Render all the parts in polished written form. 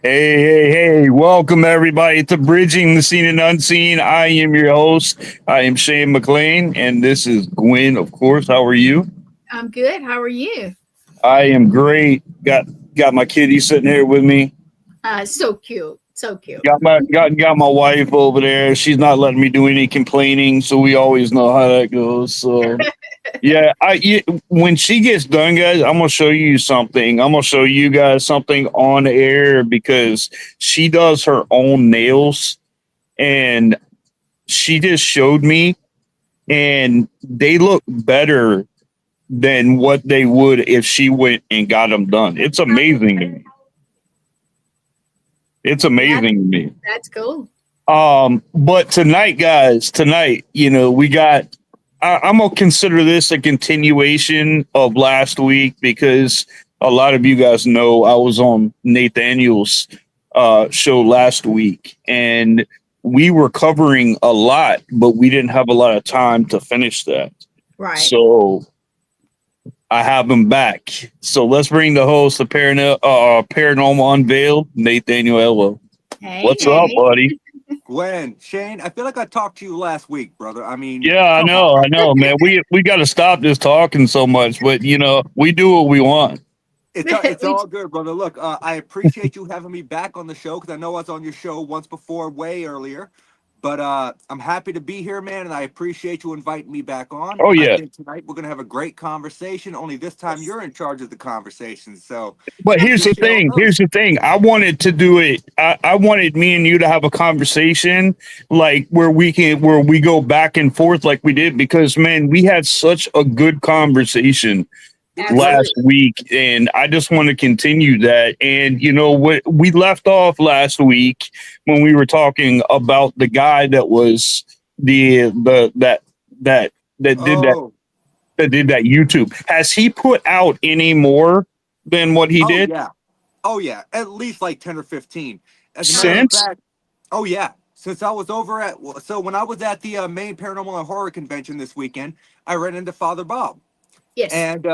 Hey, welcome everybody to Bridging the Seen and Unseen. I am your host. I am Shane McLain, and this is Gwen, of course. How are you? I'm good. How are you? I am great. Got my kitty sitting here with me. So cute. So cute. Got my wife over there. She's not letting me do any complaining, so we always know how that goes. So yeah, when she gets done, guys, I'm gonna show you something. I'm gonna show you guys something on air because she does her own nails, and she just showed me, and they look better than what they would if she went and got them done. It's amazing to me. It's amazing to me. That's cool. But tonight, guys, we got. I'm gonna consider this a continuation of last week because a lot of you guys know I was on Nathaniel's show last week, and we were covering a lot, but we didn't have a lot of time to finish that. Right. So I have him back. So let's bring the host of Paranormal Unveiled, Nathaniel Elwell. Hey, What's up, buddy? Gwen, Shane, I feel like I talked to you last week, brother. I mean, yeah, I know, man. We got to stop this talking so much, but we do what we want. It's all good, brother. Look, I appreciate you having me back on the show because I know I was on your show once before, way earlier. But I'm happy to be here, man, and I appreciate you inviting me back on. Oh, yeah. I think tonight we're going to have a great conversation, only this time you're in charge of the conversation. So, but here's the thing. I wanted to do it. I wanted me and you to have a conversation like where we go back and forth like we did because, man, we had such a good conversation last week, and I just want to continue that. And what we left off last week when we were talking about the guy that was that did that YouTube. Has he put out any more than what he did? Yeah, at least like 10 or 15. Since? Oh yeah, since I was over when I was at the Maine Paranormal and Horror Convention this weekend, I ran into Father Bob. Yes. And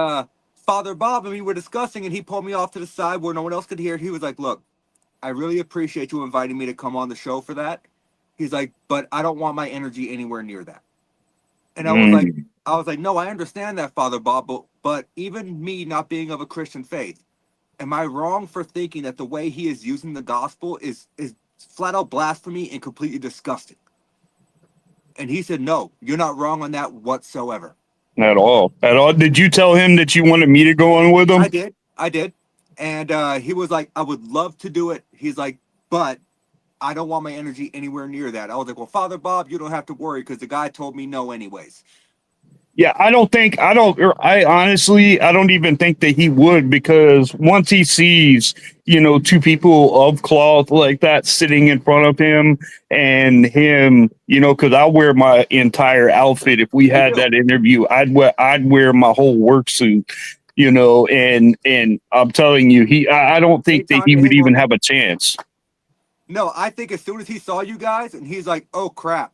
Father Bob and we were discussing, and he pulled me off to the side where no one else could hear. He was like, "Look, I really appreciate you inviting me to come on the show for that." He's like, "But I don't want my energy anywhere near that." And I was like, "No, I understand that, Father Bob, but even me not being of a Christian faith, am I wrong for thinking that the way he is using the gospel is flat out blasphemy and completely disgusting?" And he said, "No, you're not wrong on that whatsoever." At all. Did you tell him that you wanted me to go on with him? I did. And he was like, "I would love to do it." He's like, "But I don't want my energy anywhere near that." I was like, "Well, Father Bob, you don't have to worry because the guy told me no anyways." Yeah, I honestly don't even think that he would, because once he sees, two people of cloth like that sitting in front of him and him, because I'll wear my entire outfit. If we had that interview, I'd wear my whole work suit, and I'm telling you, I don't think that he would even have a chance. No, I think as soon as he saw you guys and he's like, "Oh crap,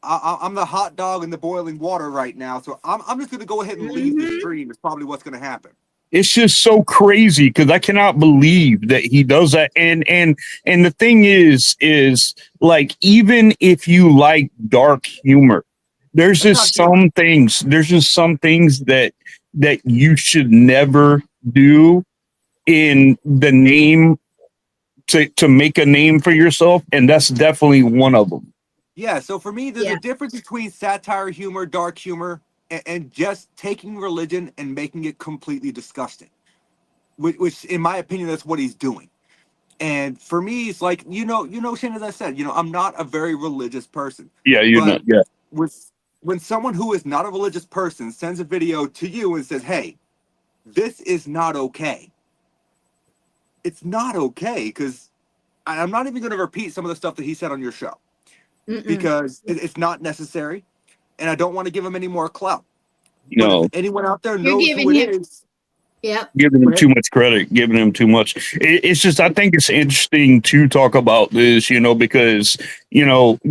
I'm the hot dog in the boiling water right now, so I'm just going to go ahead and leave the stream," is probably what's going to happen. It's just so crazy because I cannot believe that he does that. And the thing is like, even if you like dark humor, there's That's not just good. some things that you should never do in the name to make a name for yourself, and that's definitely one of them. Yeah, so for me, there's Yeah. a difference between satire, humor, dark humor, and just taking religion and making it completely disgusting. Which, in my opinion, that's what he's doing. And for me, it's like Shane, as I said, I'm not a very religious person, Yeah, you know. but Yeah, with when someone who is not a religious person sends a video to you and says, "Hey, this is not okay," it's not okay because I'm not even going to repeat some of the stuff that he said on your show Mm-mm. because it's not necessary, and I don't want to give him any more clout. But if no. anyone out there You're knows who giving it him. is, Yep. Giving go him ahead. too much credit, giving him too much. It's just, I think it's interesting to talk about this, because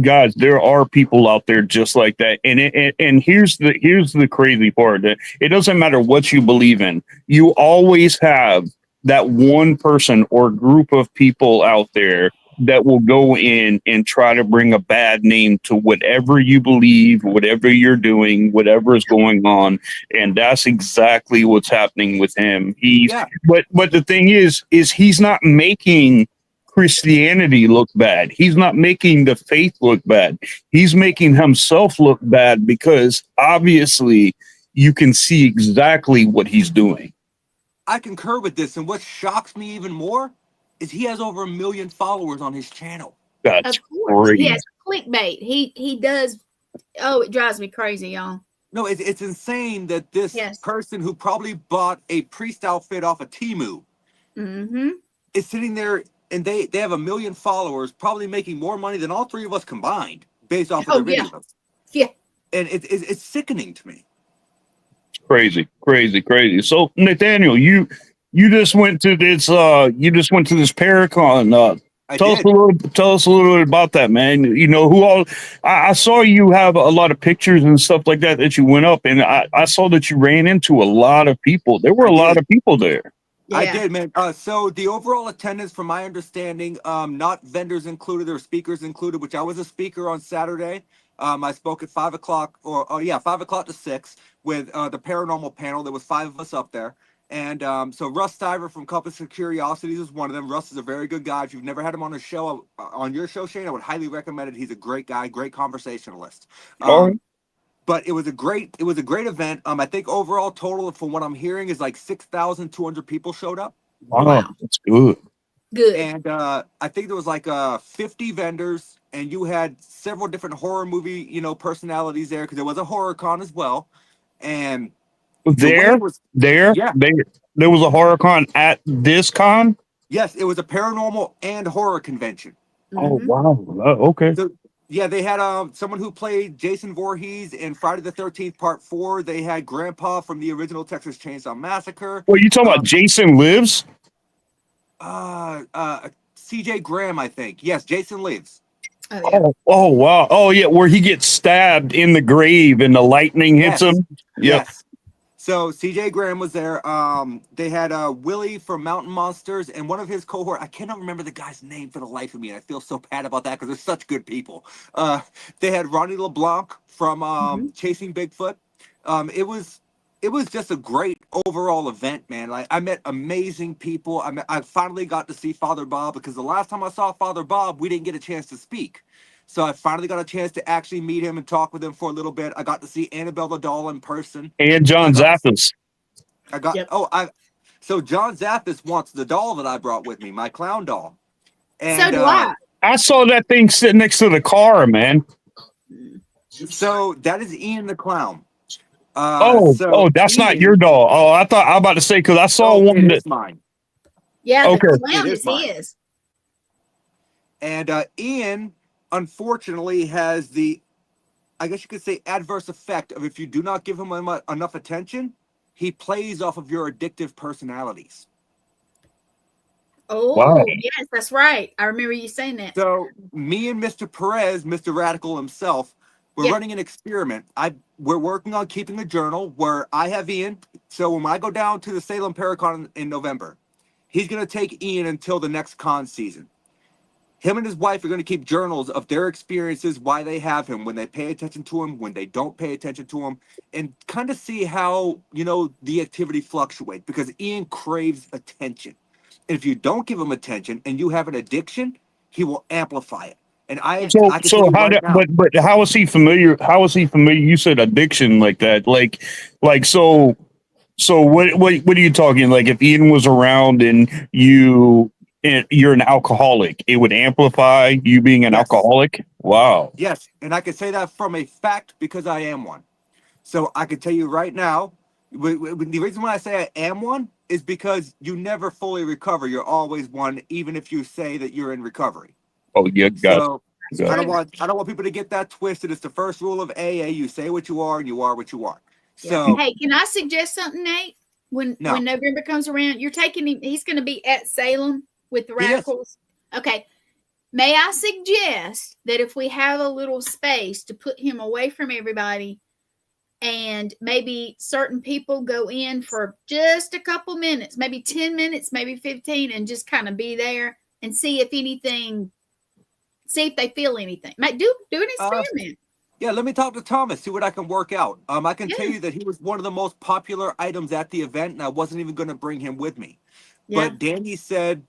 guys, there are people out there just like that, and here's the crazy part: that it doesn't matter what you believe in, you always have that one person or group of people out there that will go in and try to bring a bad name to whatever you believe, whatever you're doing, whatever is going on, and that's exactly what's happening with him. Yeah, But the thing is he's not making Christianity look bad. He's not making the faith look bad. He's making himself look bad because obviously you can see exactly what he's doing. I concur with this. And what shocks me even more is he has over 1 million followers on his channel. That's Of course. He crazy. has clickbait. He does. Oh, it drives me crazy, y'all. No, it's insane that this Yes. person who probably bought a priest outfit off of Temu Mm-hmm. is sitting there and they have 1 million followers, probably making more money than all three of us combined based off of Oh their yeah. videos. Yeah. And it's sickening to me. Crazy. So Nathaniel, you just went to this Paracon. I Tell did. us a little bit about that, man. Who all I saw you have a lot of pictures and stuff like that you went up, and I saw that you ran into a lot of people. There were I a lot did. of people there. I Yeah. did, man. So the overall attendance, from my understanding, not vendors included or speakers included, which I was a speaker on Saturday. I spoke at 5 o'clock, or 5 o'clock to 6 with the paranormal panel. There was 5 of us up there, and so Russ Stiver from Compass of Curiosities was one of them. Russ is a very good guy. If you've never had him on a show, on your show, Shane, I would highly recommend it. He's a great guy, great conversationalist. All right. But it was a great event. I think overall total, from what I'm hearing, is like 6,200 people showed up. Wow, Wow. that's good. Good. And I think there was like 50 vendors, and you had several different horror movie personalities there because there was a horror con as well. And the way There, it was, there, yeah, there, there was a horror con at this con. yes, it was a paranormal and horror convention. Oh Mm-hmm. wow. Okay. So yeah, they had someone who played Jason Voorhees in Friday the 13th Part 4. They had Grandpa from the original Texas Chainsaw Massacre. Well, you talking about Jason Lives? CJ Graham, I think. Yes, Jason Lives. Oh yeah. Oh wow. Oh yeah, where he gets stabbed in the grave and the lightning hits Yes. him. Yep. Yes. So CJ Graham was there. They had Willie from Mountain Monsters and one of his cohort. I cannot remember the guy's name for the life of me, and I feel so bad about that because they're such good people. They had Ronnie LeBlanc from Mm-hmm. Chasing Bigfoot. It was just a great overall event, man. Like, I met amazing people. I finally got to see Father Bob because the last time I saw Father Bob, we didn't get a chance to speak. So I finally got a chance to actually meet him and talk with him for a little bit. I got to see Annabelle the doll in person. And John Zappis. Yep. So John Zappis wants the doll that I brought with me, my clown doll. And So do I. I saw that thing sitting next to the car, man. so that is Ian the clown. That's not Ian, your doll. Oh, I was about to say because I saw no, one it that. is mine. Yeah, Okay. the clown It is is mine. his. And Ian, unfortunately, has the, I guess you could say, adverse effect of if you do not give him enough attention, he plays off of your addictive personalities. Oh, Wow. yes, that's right. I remember you saying that. So me and Mr. Perez, Mr. Radical himself, we're Yeah. running an experiment. We're working on keeping a journal where I have Ian. So when I go down to the Salem Paracon in November, he's going to take Ian until the next con season. Him and his wife are going to keep journals of their experiences, why they have him, when they pay attention to him, when they don't pay attention to him, and kind of see how, the activity fluctuates, because Ian craves attention. And if you don't give him attention and you have an addiction, he will amplify it. And I So can tell you how right do, now. but how is he familiar? How is he familiar? You said addiction like that, so what are you talking? Like if Ian was around and you're an alcoholic, it would amplify you being an Yes. alcoholic. Wow. Yes. And I can say that from a fact because I am one. So I can tell you right now, the reason why I say I am one is because you never fully recover. You're always one, even if you say that you're in recovery. Oh, yeah, got So it. Got it. I don't want people to get that twisted. It's the first rule of AA. You say what you are and you are what you are. Yeah. So Hey, can I suggest something, Nate? When no, November comes around, you're taking him. He's going to be at Salem with the he is. radicals. Okay. May I suggest that if we have a little space to put him away from everybody, and maybe certain people go in for just a couple minutes, maybe 10 minutes, maybe 15, and just kind of be there and see if they feel anything. Do an experiment. Yeah, let me talk to Thomas, see what I can work out. I can tell Yeah. you that he was one of the most popular items at the event, and I wasn't even going to bring him with me. Yeah. But Danny said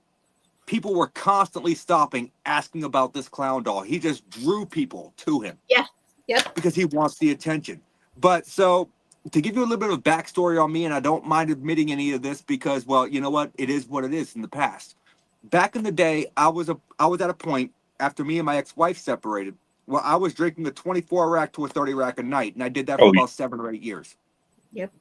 people were constantly stopping, asking about this clown doll. He just drew people to him. Yeah. Yep. Because he wants the attention. But so to give you a little bit of backstory on me, and I don't mind admitting any of this because, well, you know what? It is what it is in the past. Back in the day, I was at a point after me and my ex-wife separated. Well, I was drinking a 24 rack to a 30 rack a night, and I did that for Oh, about 7 or 8 years. Yep.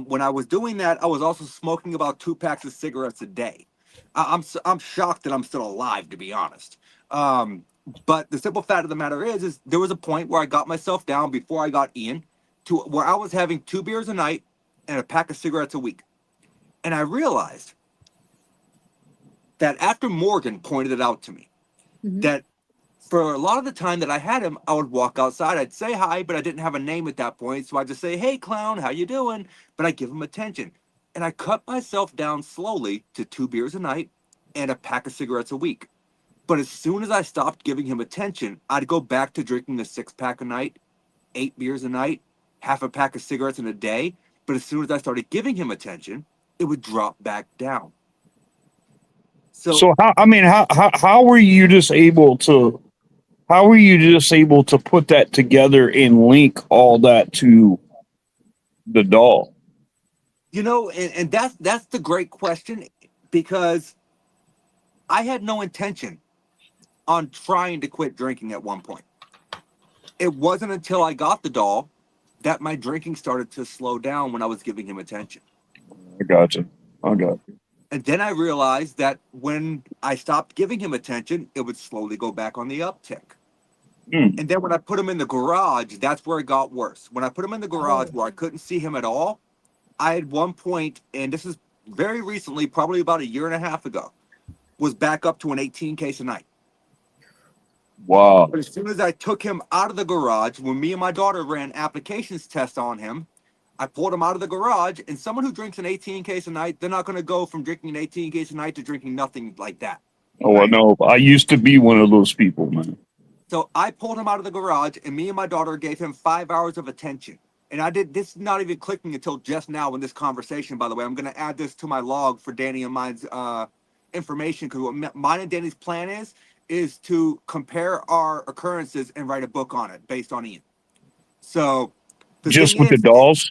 When I was doing that, I was also smoking about 2 packs of cigarettes a day. I'm shocked that I'm still alive, to be honest. But the simple fact of the matter is there was a point where I got myself down before I got Ian to where I was having 2 beers a night and a pack of cigarettes a week. And I realized that after Morgan pointed it out to me, that for a lot of the time that I had him, I would walk outside. I'd say hi, but I didn't have a name at that point. So I'd just say, hey, clown, how you doing? But I give him attention. And I cut myself down slowly to 2 beers a night and a pack of cigarettes a week. But as soon as I stopped giving him attention, I'd go back to drinking the 6-pack a night, 8 beers a night, half a pack of cigarettes in a day. But as soon as I started giving him attention, it would drop back down. So how were you just able to put that together and link all that to the doll? And that's the great question, because I had no intention on trying to quit drinking at one point. It wasn't until I got the doll that my drinking started to slow down when I was giving him attention. I got you. And then I realized that when I stopped giving him attention, it would slowly go back on the uptick. And then when I put him in the garage, that's where it got worse. When I put him in the garage where I couldn't see him at all, I at one point, and this is very recently, probably about 1.5 years ago, was back up to an 18 case a night. Wow. But as soon as I took him out of the garage, when me and my daughter ran applications tests on him, I pulled him out of the garage, and someone who drinks an 18 case a night, they're not going to go from drinking an 18 case a night to drinking nothing like that. Oh, I know. I used to be one of those people, man. So I pulled him out of the garage, and me and my daughter gave him 5 hours of attention. And I did this, not even clicking until just now in this conversation, by the way. I'm going to add this to my log for Danny and mine's information, because what mine and Danny's plan is to compare our occurrences and write a book on it based on Ian. So Just with the dolls?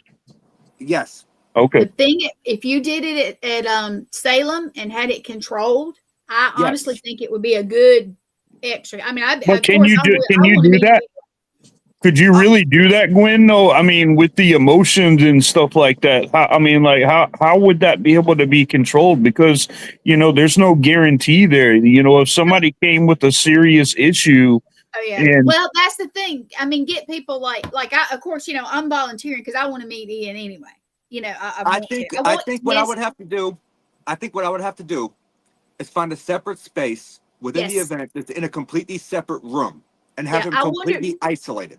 Yes. Okay. The thing, if you did it at Salem and had it controlled, I honestly think it would be a good extra. I mean, can you do that? Could you really do that, Gwen? No, I mean, with the emotions and stuff like that. How would that be able to be controlled? Because, there's no guarantee there. If somebody came with a serious issue. Oh yeah. Well, that's the thing. I mean, get people like I, of course, I'm volunteering because I want to meet Ian anyway. I think what I would have to do is find a separate space within the event that's in a completely separate room and have him completely isolated.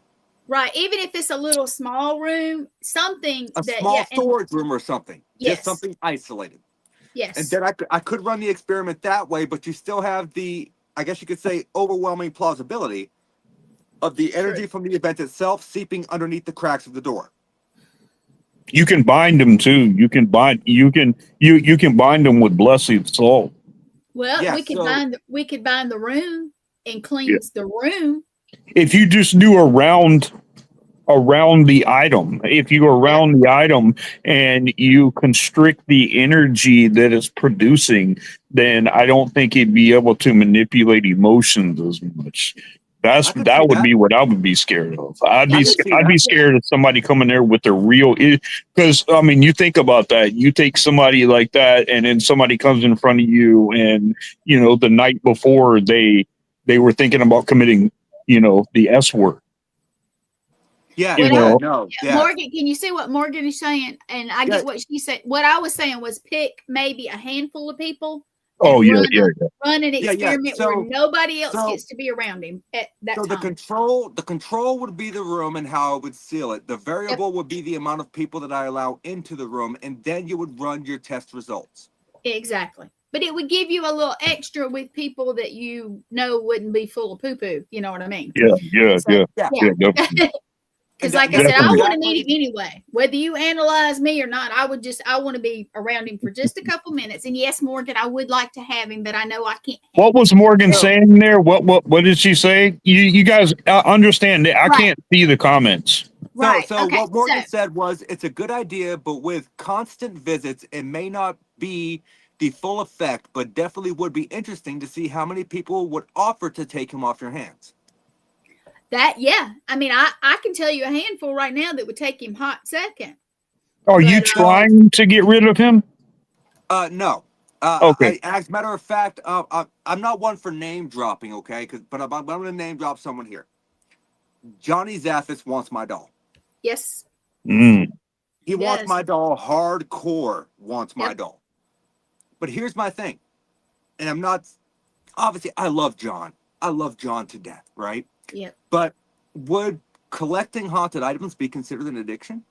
Right. Even if it's a little small room, something small storage room or something. Yes. Just something isolated. Yes. And then I could run the experiment that way, but you still have the I guess you could say, overwhelming plausibility of the energy from the event itself seeping underneath the cracks of the door. You can bind them too. You can bind them with blessed salt. Well, Yeah, we could bind the room and cleanse the room. If you just do around the item, if you go around the item and you constrict the energy that it's producing, then I don't think it'd be able to manipulate emotions as much. That would be what I would be scared of. I'd be scared of somebody coming there with the real, because I mean, you think about that. You take somebody like that, and then somebody comes in front of you, and you know the night before they were thinking about committing, the S word. Yeah, Morgan, can you see what Morgan is saying? And I get what she said. What I was saying was pick maybe a handful of people. Oh, run an experiment where nobody else gets to be around him at that time. The control would be the room and how I would seal it. The variable would be the amount of people that I allow into the room, and then you would run your test results. Exactly. But it would give you a little extra with people that you know wouldn't be full of poo-poo. You know what I mean? Yeah. Because like I said, I want to meet him anyway. Whether you analyze me or not, I want to be around him for just a couple minutes. And yes, Morgan, I would like to have him, but I know I can't. What was Morgan saying there? What did she say? You guys understand that I can't see the comments. Right. So what Morgan said was, it's a good idea, but with constant visits, it may not be the full effect, but definitely would be interesting to see how many people would offer to take him off your hands. I mean, I can tell you a handful right now that would take him hot second. Are you trying to get rid of him? No. Okay. As a matter of fact, I'm not one for name dropping, okay? But I'm going to name drop someone here. Johnny Zaffis wants my doll. Yes. He wants my doll hardcore. Wants my doll. But here's my thing, and I'm not. Obviously, I love John. I love John to death, right? Yeah. But would collecting haunted items be considered an addiction?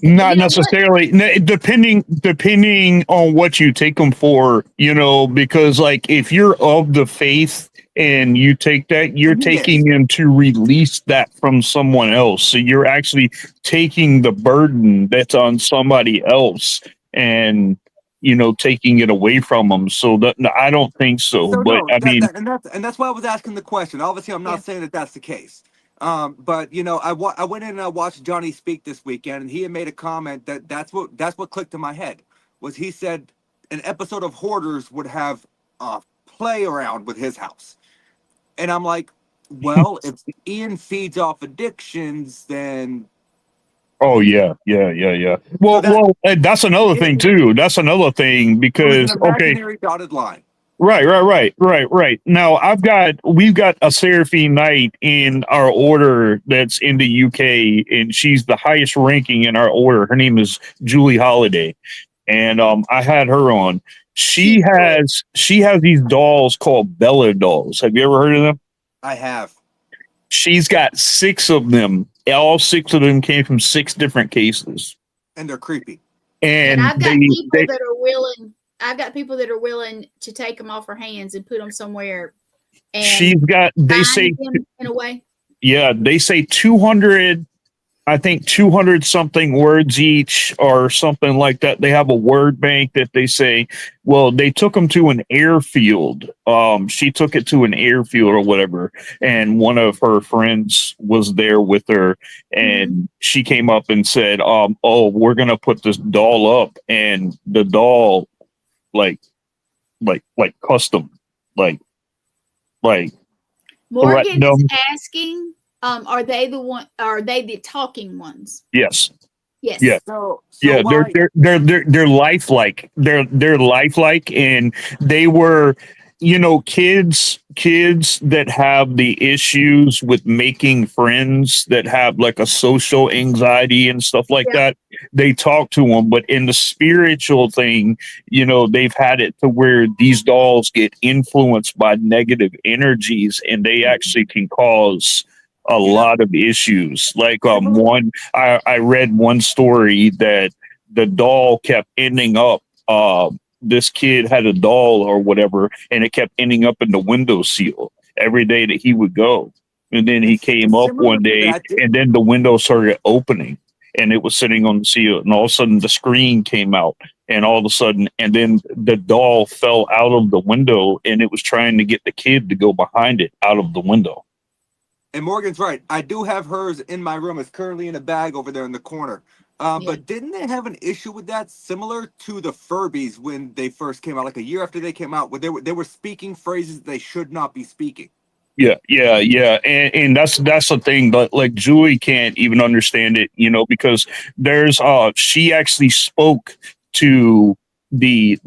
Not necessarily. Depending on what you take them for, because like if you're of the faith and you take that, you're taking them to release that from someone else. So you're actually taking the burden that's on somebody else and taking it away from them. So that I don't think so. But I mean, that's why I was asking the question. Obviously, I'm not saying that that's the case. But I went in and I watched Johnny speak this weekend, and he had made a comment that's what clicked in my head. Was he said an episode of Hoarders would have play around with his house, and I'm like, well, if Ian feeds off addictions, then. Oh yeah. Well, that's another thing too. That's another thing because an imaginary dotted line. Right. Now we've got a Seraphine Knight in our order that's in the UK, and she's the highest ranking in our order. Her name is Julie Holiday, and I had her on. She has these dolls called Bella dolls. Have you ever heard of them? I have. She's got 6 of them. All 6 of them came from 6 different cases. And they're creepy. And I've got people that are willing. I've got people that are willing to take them off her hands and put them somewhere. And she's got. They say in a way. Yeah, they say 200. I think 200 something words each or something like that. They have a word bank that they say, well, they took them to an airfield. She took it to an airfield or whatever. And one of her friends was there with her, and she came up and said, oh, we're going to put this doll up, and the doll, like custom, like Morgan is asking, are they the talking ones? Yes. Yes. Yeah. They're lifelike. They're lifelike, and they were, kids that have the issues with making friends, that have like a social anxiety and stuff like that. They talk to them, but in the spiritual thing, they've had it to where these dolls get influenced by negative energies, and they actually can cause a lot of issues. Like I read one story that the doll kept ending up this kid had a doll or whatever, and it kept ending up in the windowsill every day that he would go. And then he came up similar one to day, that. and then the window started opening, and it was sitting on the seal, and all of a sudden the screen came out, and all of a sudden, and then the doll fell out of the window, and it was trying to get the kid to go behind it out of the window. And Morgan's right. I do have hers in my room. It's currently in a bag over there in the corner. But didn't they have an issue with that, similar to the Furbies when they first came out, like a year after they came out, where they were speaking phrases they should not be speaking? Yeah, and that's the thing. But like Julie can't even understand it, because there's she actually spoke to the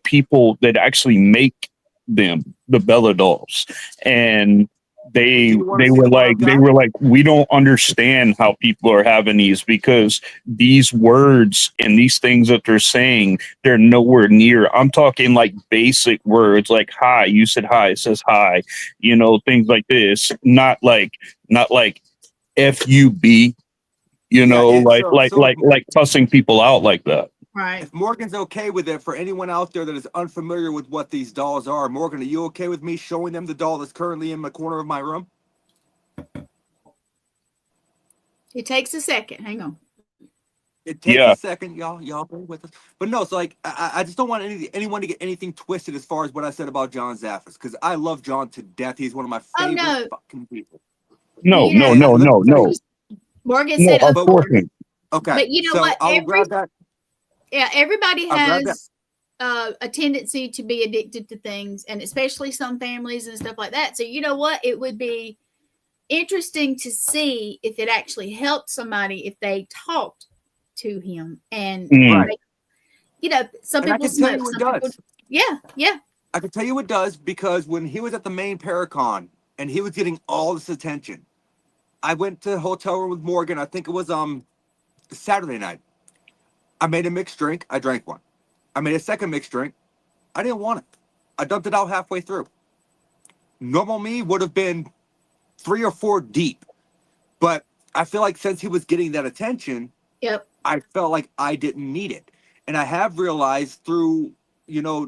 people that actually make them, the Bella dolls, and they were like, we don't understand how people are having these, because these words and these things that they're saying, they're nowhere near. I'm talking like basic words like hi. You said hi, it says hi, things like this, not like FUB, like cussing people out like that. Right. If Morgan's okay with it, for anyone out there that is unfamiliar with what these dolls are, Morgan, are you okay with me showing them the doll that's currently in the corner of my room? It takes a second. Hang on. It takes a second, y'all bear with us. But no, so like I just don't want anyone to get anything twisted as far as what I said about John Zaffis, because I love John to death. He's one of my favorite fucking people. No. Morgan said, of course. Okay. But you know what? I'll grab that. Yeah, everybody has a tendency to be addicted to things, and especially some families and stuff like that. So you know what? It would be interesting to see if it actually helped somebody if they talked to him. And some people smoke. Some people, yeah. I can tell you it does, because when he was at the main Paracon and he was getting all this attention, I went to the hotel room with Morgan. I think it was Saturday night. I made a mixed drink. I drank one. I made a second mixed drink. I didn't want it. I dumped it out halfway through. Normal me would have been 3 or 4 deep. But I feel like since he was getting that attention, I felt like I didn't need it. And I have realized through,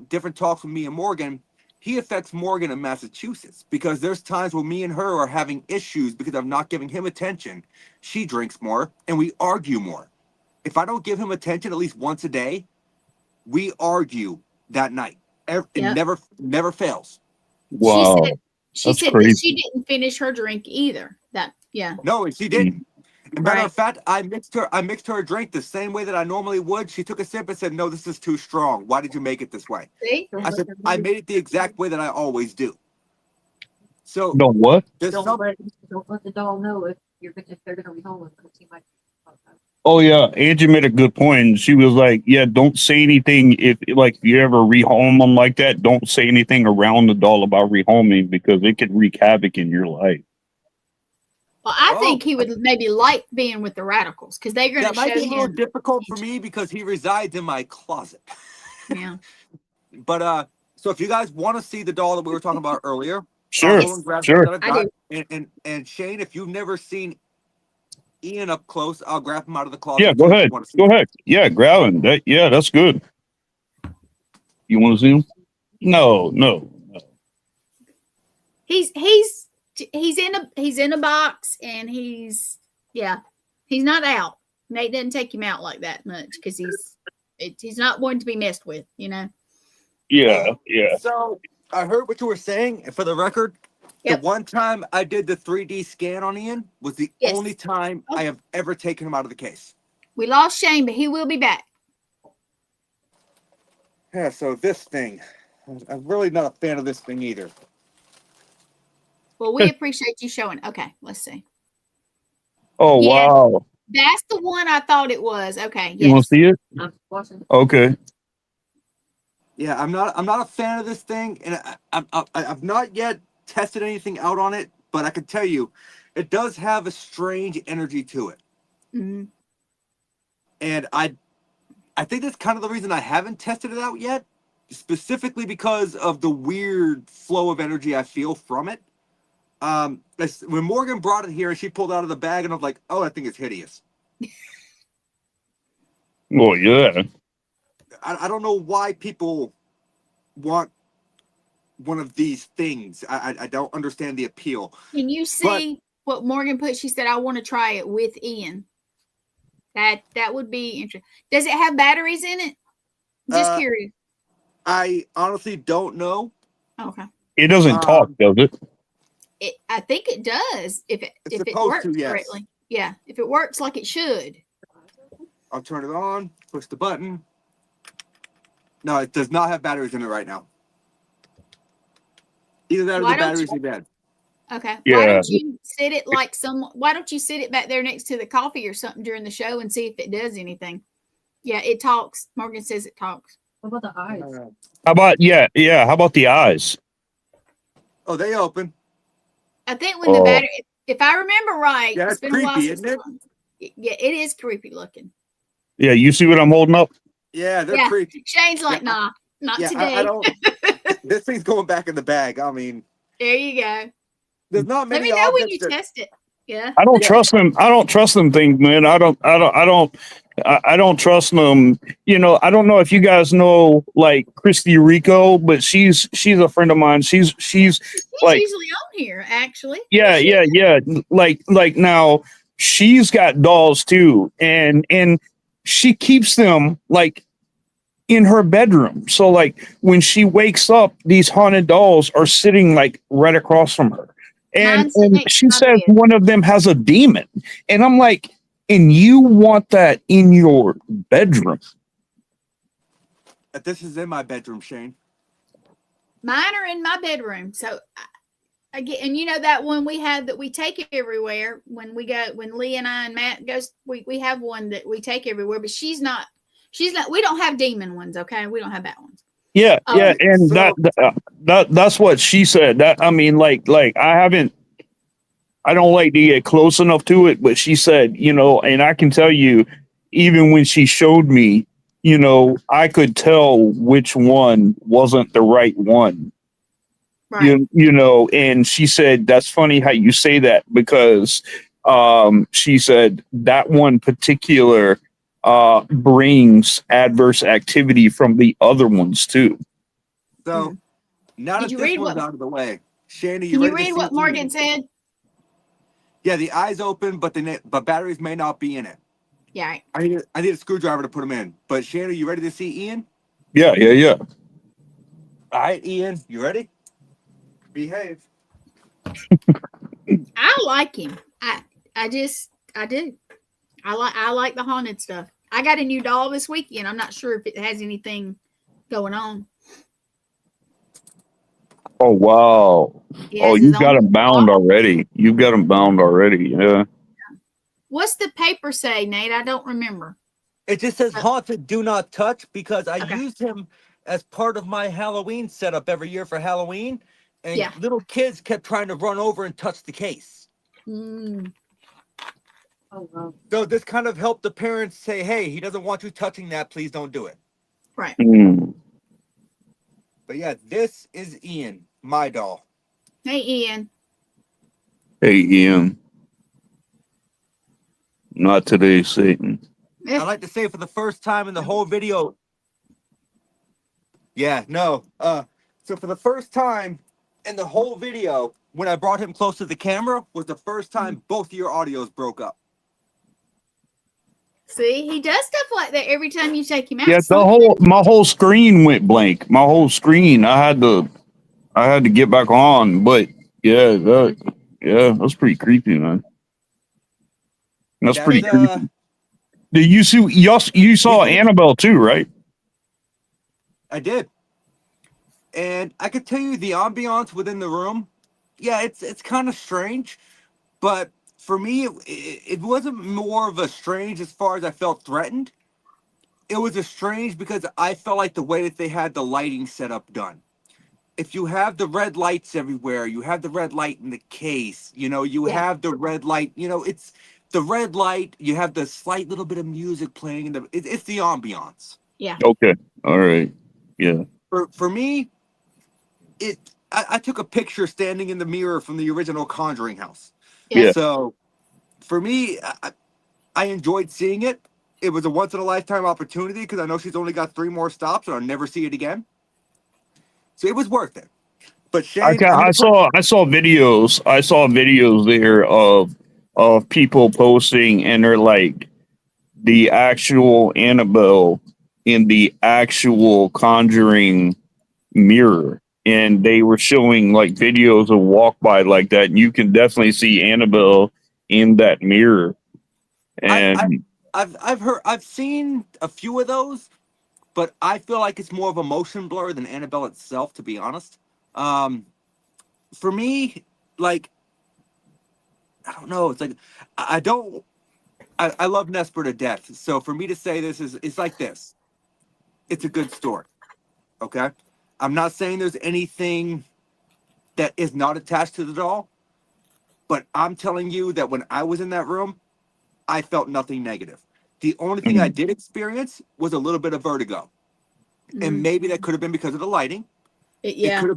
different talks with me and Morgan, he affects Morgan in Massachusetts, because there's times when me and her are having issues because I'm not giving him attention. She drinks more and we argue more. If I don't give him attention at least once a day, we argue that night. It never fails. Wow. She said that she didn't finish her drink either. No, she didn't. Matter of fact, I mixed her a drink the same way that I normally would. She took a sip and said, "No, this is too strong. Why did you make it this way?" See? I said, "I made it the exact way that I always do." So don't what? Don't let the doll know if they're gonna be home. Oh yeah, Angie made a good point. She was like, "Yeah, don't say anything if you ever rehome them like that. Don't say anything around the doll about rehoming, because it could wreak havoc in your life." Well, I think he would maybe like being with the radicals, because they're going to show him. That might be a little difficult for me because he resides in my closet. Yeah. But so if you guys want to see the doll that we were talking about earlier, sure. And Shane, if you've never seen Ian up close, I'll grab him out of the closet. Yeah, go ahead. Yeah, grab him. That's good. You want to see him? No. He's in a box, and he's not out. Nate doesn't take him out like that much, because he's not one to be messed with, Yeah. So I heard what you were saying, and for the record, the one time I did the 3D scan on Ian was the only time I have ever taken him out of the case. We lost Shane, but he will be back. Yeah, so this thing, I'm really not a fan of this thing either. Well, we appreciate you showing. Okay, let's see. Oh, wow. That's the one I thought it was. Okay. You want to see it? Okay. Yeah, I'm not a fan of this thing, and I've not yet tested anything out on it, but I can tell you, it does have a strange energy to it. Mm-hmm. And I think that's kind of the reason I haven't tested it out yet, specifically because of the weird flow of energy I feel from it. When Morgan brought it here and she pulled out of the bag, and I was like, "Oh, that thing is hideous." Well, yeah. I don't know why people want one of these things. I don't understand the appeal. Can you see what Morgan put? She said, I want to try it with Ian. That would be interesting. Does it have batteries in it? Just curious. I honestly don't know. Okay. It doesn't talk, does it? I think it does if it works correctly. Yeah, if it works like it should. I'll turn it on, push the button. No, it does not have batteries in it right now. Either that or the batteries are dead. Okay. Yeah. Why don't you sit it why don't you sit it back there next to the coffee or something during the show and see if it does anything? Yeah, it talks. Morgan says it talks. What about the eyes? How about how about the eyes? Oh, they open. I think when the battery, if I remember right, it's been creepy, a while isn't it? Yeah, it is creepy looking. Yeah, you see what I'm holding up? Yeah, they're creepy. Shane's like, nah, not today. I don't. This thing's going back in the bag. I mean, there you go. There's not many. Let me know when you test it. Yeah. I don't trust them. I don't trust them things, man. I don't trust them. You know, I don't know if you guys know like Christy Rico, but she's a friend of mine. She's like usually on here, actually. Yeah. Like now she's got dolls too, and she keeps them like in her bedroom. So like when she wakes up, these haunted dolls are sitting like right across from her. And she says one of them has a demon. And I'm like, and you want that in your bedroom? This is in my bedroom, Shane. Mine are in my bedroom. So I get, and you know that one we have that we take everywhere when we go, when Lee and I and Matt goes, we have one that we take everywhere, but she's not, we don't have demon ones. Okay. We don't have that ones. Yeah, and that's what she said. That I mean, like I don't like to get close enough to it, but she said, you know, and I can tell you, even when she showed me, you know, I could tell which one wasn't the right one. Right. You know, and she said, that's funny how you say that because she said that one particular brings adverse activity from the other ones too. So now that this one's out of the way, Shandy, can you read what Morgan said? Yeah, the eyes open, but batteries may not be in it. Yeah. I need a screwdriver to put them in. But Shandy, you ready to see Ian? Yeah. All right, Ian, you ready? Behave. I like him. I do. I like the haunted stuff. I got a new doll this weekend. I'm not sure if it has anything going on. Oh, wow. You've got them bound already. Yeah. What's the paper say, Nate? I don't remember. It just says haunted, do not touch, because I used him as part of my Halloween setup every year for Halloween. And little kids kept trying to run over and touch the case. Mm. Oh, wow. So this kind of helped the parents say, hey, he doesn't want you touching that. Please don't do it. Right. Mm. But yeah, this is Ian, my doll. Hey, Ian. Hey, Ian. Not today, Satan. I like to say for the first time in the whole video. Yeah, no. So for the first time in the whole video, when I brought him close to the camera, was the first time both of your audios broke up. See, he does stuff like that every time you take him out. Yeah, my whole screen went blank. My whole screen. I had to get back on, but that's pretty creepy, man. That's pretty creepy. Did you see? You saw Annabelle too, right? I did, and I could tell you the ambiance within the room. Yeah, it's kind of strange, but for me, it wasn't more of a strange as far as I felt threatened. It was a strange because I felt like the way that they had the lighting set up done. If you have the red lights everywhere, you have the red light in the case, you know, you have the red light, you know, it's the red light, you have the slight little bit of music playing, and it's the ambiance. Yeah. Okay. All right. Yeah. For me, I took a picture standing in the mirror from the original Conjuring house. Yeah. So for me, I enjoyed seeing it. it was a once in a lifetime opportunity because I know she's only got 3 more stops and I'll never see it again. So it was worth it. But Shane, I saw videos. I saw videos there of people posting, and they're like the actual Annabelle in the actual Conjuring mirror, and they were showing like videos of walk by like that, and you can definitely see Annabelle in that mirror. And I've seen a few of those, but I feel like it's more of a motion blur than Annabelle itself, to be honest. For me, like, I don't know. It's like I love Nesper to death. So for me to say this it's like this. It's a good story. Okay. I'm not saying there's anything that is not attached to the doll, but I'm telling you that when I was in that room, I felt nothing negative. The only thing I did experience was a little bit of vertigo. And maybe that could have been because of the lighting. It could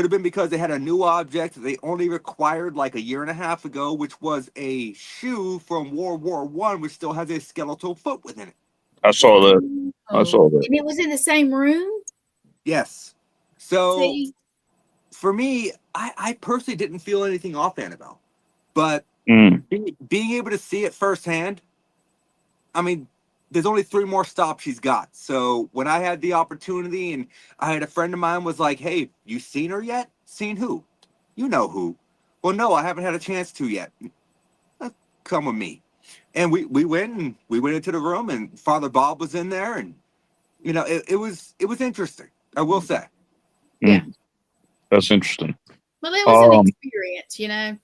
have been because they had a new object that they only required like a year and a half ago, which was a shoe from World War I, which still has a skeletal foot within it. I saw that. I saw that. And it was in the same room? Yes. So See? for me, I personally didn't feel anything off Annabelle. But being able to see it firsthand, I mean, there's only 3 more stops she's got. So when I had the opportunity and I had a friend of mine was like, hey, you seen her yet? Seen who? You know who. Well, no, I haven't had a chance to yet. Come with me. And we went into the room and Father Bob was in there. And, you know, it was interesting. I will say. Yeah. That's interesting. Well, it was an experience, you know.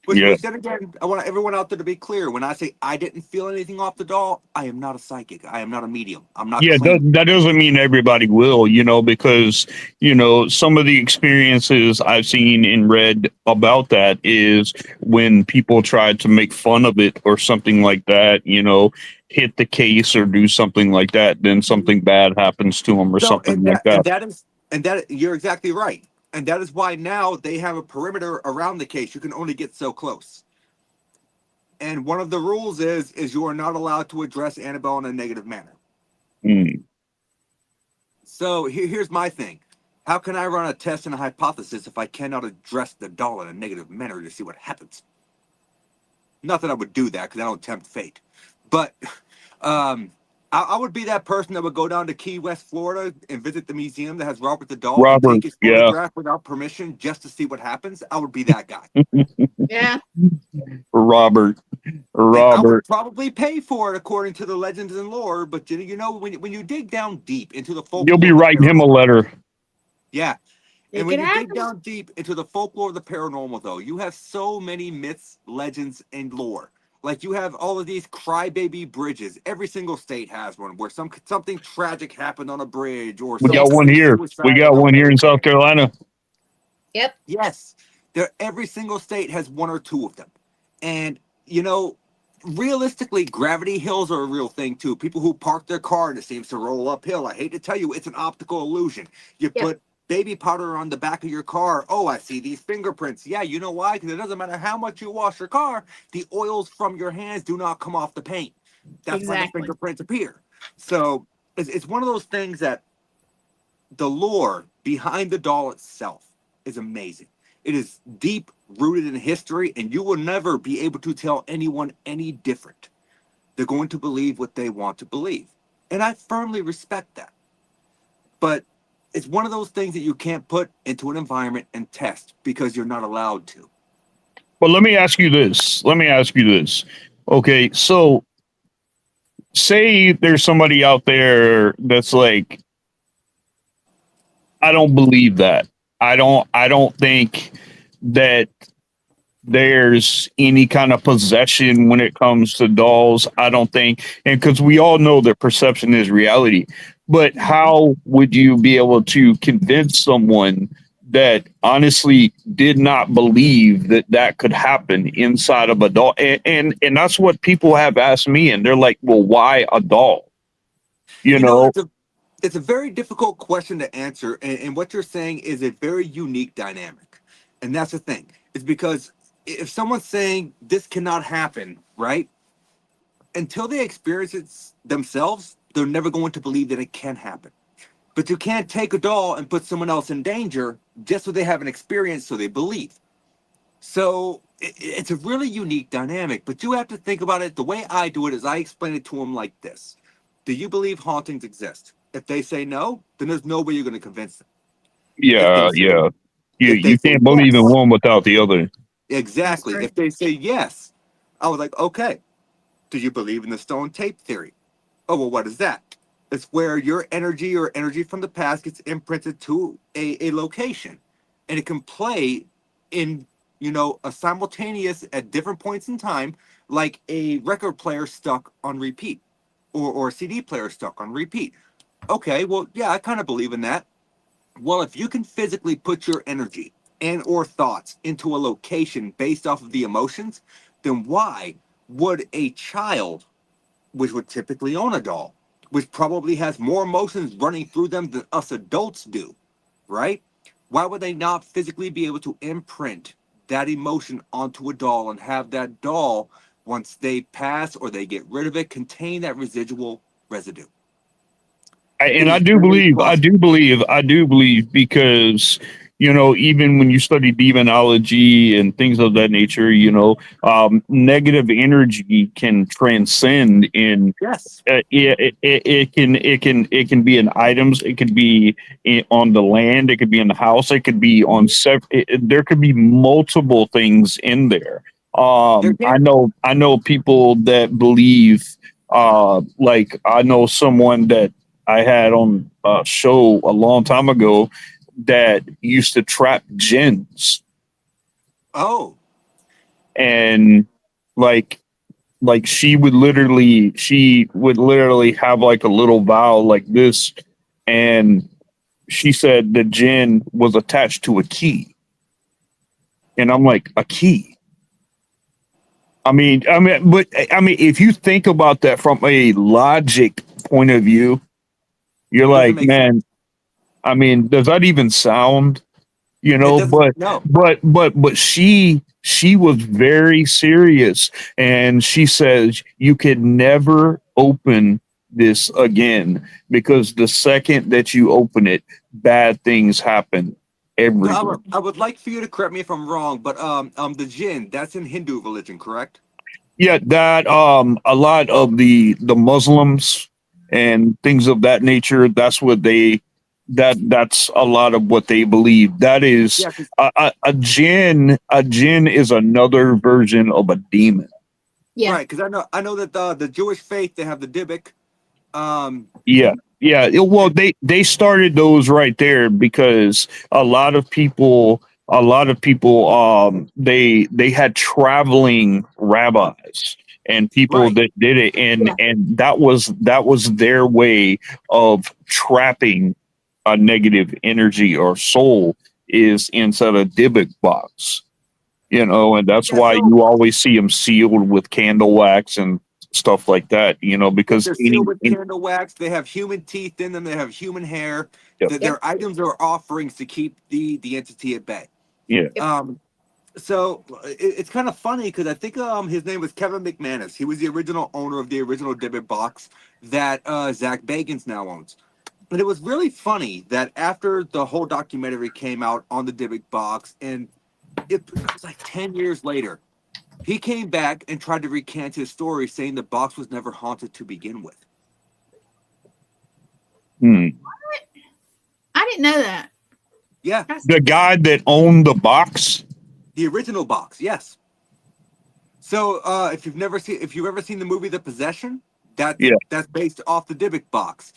But then again, I want everyone out there to be clear. When I say I didn't feel anything off the doll, I am not a psychic. I am not a medium. I'm not. Yeah, that doesn't mean everybody will, you know, because, you know, some of the experiences I've seen and read about that is when people try to make fun of it or something like that, you know, hit the case or do something like that, then something bad happens to them or something like that. And that you're exactly right. And that is why now they have a perimeter around the case. You can only get so close. And one of the rules is you are not allowed to address Annabelle in a negative manner. So here's my thing. How can I run a test and a hypothesis if I cannot address the doll in a negative manner to see what happens? Not that I would do that because I don't tempt fate. But I would be that person that would go down to Key West, Florida and visit the museum that has Robert the doll and take his photograph without permission just to see what happens. I would be that guy. Yeah. Robert. I would probably pay for it according to the legends and lore, but you know, when you dig down deep into the folklore, you'll be writing him a letter. Yeah. And when you dig down deep into the folklore of the paranormal, though, you have so many myths, legends, and lore. Like you have all of these crybaby bridges. Every single state has one where something tragic happened on a bridge, or we got one here. We got one here in South Carolina. Yep. Yes, every single state has 1 or 2 of them, and you know, realistically, gravity hills are a real thing too. People who park their car and it seems to roll uphill. I hate to tell you, it's an optical illusion. You put baby powder on the back of your car. Oh, I see these fingerprints. Yeah, you know why? Because it doesn't matter how much you wash your car, the oils from your hands do not come off the paint. That's why the fingerprints appear. So it's one of those things that the lore behind the doll itself is amazing. It is deep rooted in history, and you will never be able to tell anyone any different. They're going to believe what they want to believe. And I firmly respect that. But it's one of those things that you can't put into an environment and test because you're not allowed to. But let me ask you this. Okay, so say there's somebody out there that's like, I don't believe that. I don't think that there's any kind of possession when it comes to dolls. I don't think, and because we all know that perception is reality, but how would you be able to convince someone that honestly did not believe that that could happen inside of a doll? And that's what people have asked me, and they're like, well, why a doll? You know? It's a very difficult question to answer, and what you're saying is a very unique dynamic. And that's the thing. It's because if someone's saying this cannot happen, right? until they experience it themselves, they're never going to believe that it can happen. But you can't take a doll and put someone else in danger just so they have an experience so they believe. So it's a really unique dynamic, but you have to think about it. The way I do it is I explain it to them like this. Do you believe hauntings exist? If they say no, then there's no way you're going to convince them. Yeah, yeah. You can't believe in one without the other. Exactly. If they say yes, I was like, okay, do you believe in the stone tape theory? Oh, well, what is that? It's where your energy or energy from the past gets imprinted to a location, and it can play in, a simultaneous at different points in time, like a record player stuck on repeat or a CD player stuck on repeat. Okay, well, yeah, I kind of believe in that. Well, if you can physically put your energy and or thoughts into a location based off of the emotions, then why would a child, which would typically own a doll, which probably has more emotions running through them than us adults do, right? Why would they not physically be able to imprint that emotion onto a doll and have that doll, once they pass or they get rid of it, contain that residual residue? I do believe because even when you study demonology and things of that nature, negative energy can transcend in. Yes. It can be in items. It could be on the land. It could be in the house. It could be on there could be multiple things in there. I know people that believe. Like I know someone that I had on a show a long time ago that used to trap jinns. Oh. And like she would literally have like a little vial like this, and she said the jinn was attached to a key. And I'm like, a key? But if you think about that from a logic point of view, you're like, man, does that even sound, but no. but she was very serious, and she says you could never open this again because the second that you open it, bad things happen everywhere. So I would like for you to correct me if I'm wrong, but the jinn, that's in Hindu religion, correct? Yeah, that a lot of the Muslims and things of that nature, that's what that's a lot of what they believe. That is a jinn. A jinn is another version of a demon. Yeah. Right, because I know that the Jewish faith, they have the Dybbuk. Yeah. Well, they started those right there because a lot of people they had traveling rabbis and people that did it, and that was their way of trapping a negative energy or soul is inside a Dybbuk box, and that's why you always see them sealed with candle wax and stuff like that, because they're sealed with candle wax. They have human teeth in them. They have human hair. Yep. Their items are offerings to keep the entity at bay. Yeah. So it's kind of funny because I think his name was Kevin McManus. He was the original owner of the original Dybbuk box that Zach Bagans now owns. And it was really funny that after the whole documentary came out on the Dybbuk box, and it was like 10 years later, he came back and tried to recant his story, saying the box was never haunted to begin with. What? I didn't know that. Yeah. The guy that owned the box? The original box, yes. So if you've ever seen the movie The Possession, that's based off the Dybbuk box.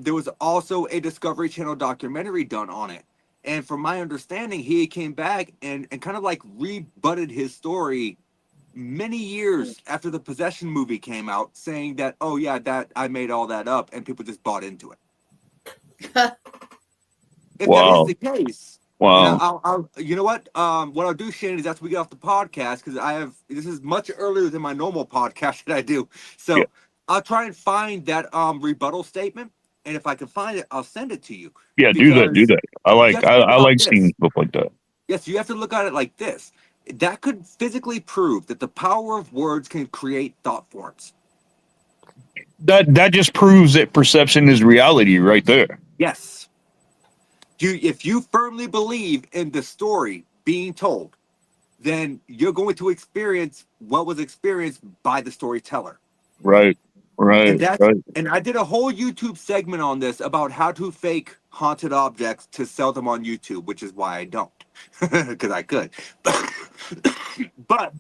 There was also a Discovery Channel documentary done on it. And from my understanding, he came back and kind of like rebutted his story many years after the Possession movie came out, saying that, oh yeah, that I made all that up, and people just bought into it. If that is the case, wow. You know what? What I'll do, Shane, is after we get off the podcast, because this is much earlier than my normal podcast that I do. So I'll try and find that rebuttal statement, and if I can find it, I'll send it to you. Yeah, do that. I like seeing stuff like that. Yes, you have to look at it like this. That could physically prove that the power of words can create thought forms. That just proves that perception is reality right there. Yes. If you firmly believe in the story being told, then you're going to experience what was experienced by the storyteller. Right. And I did a whole YouTube segment on this about how to fake haunted objects to sell them on YouTube, which is why I don't, because I could. But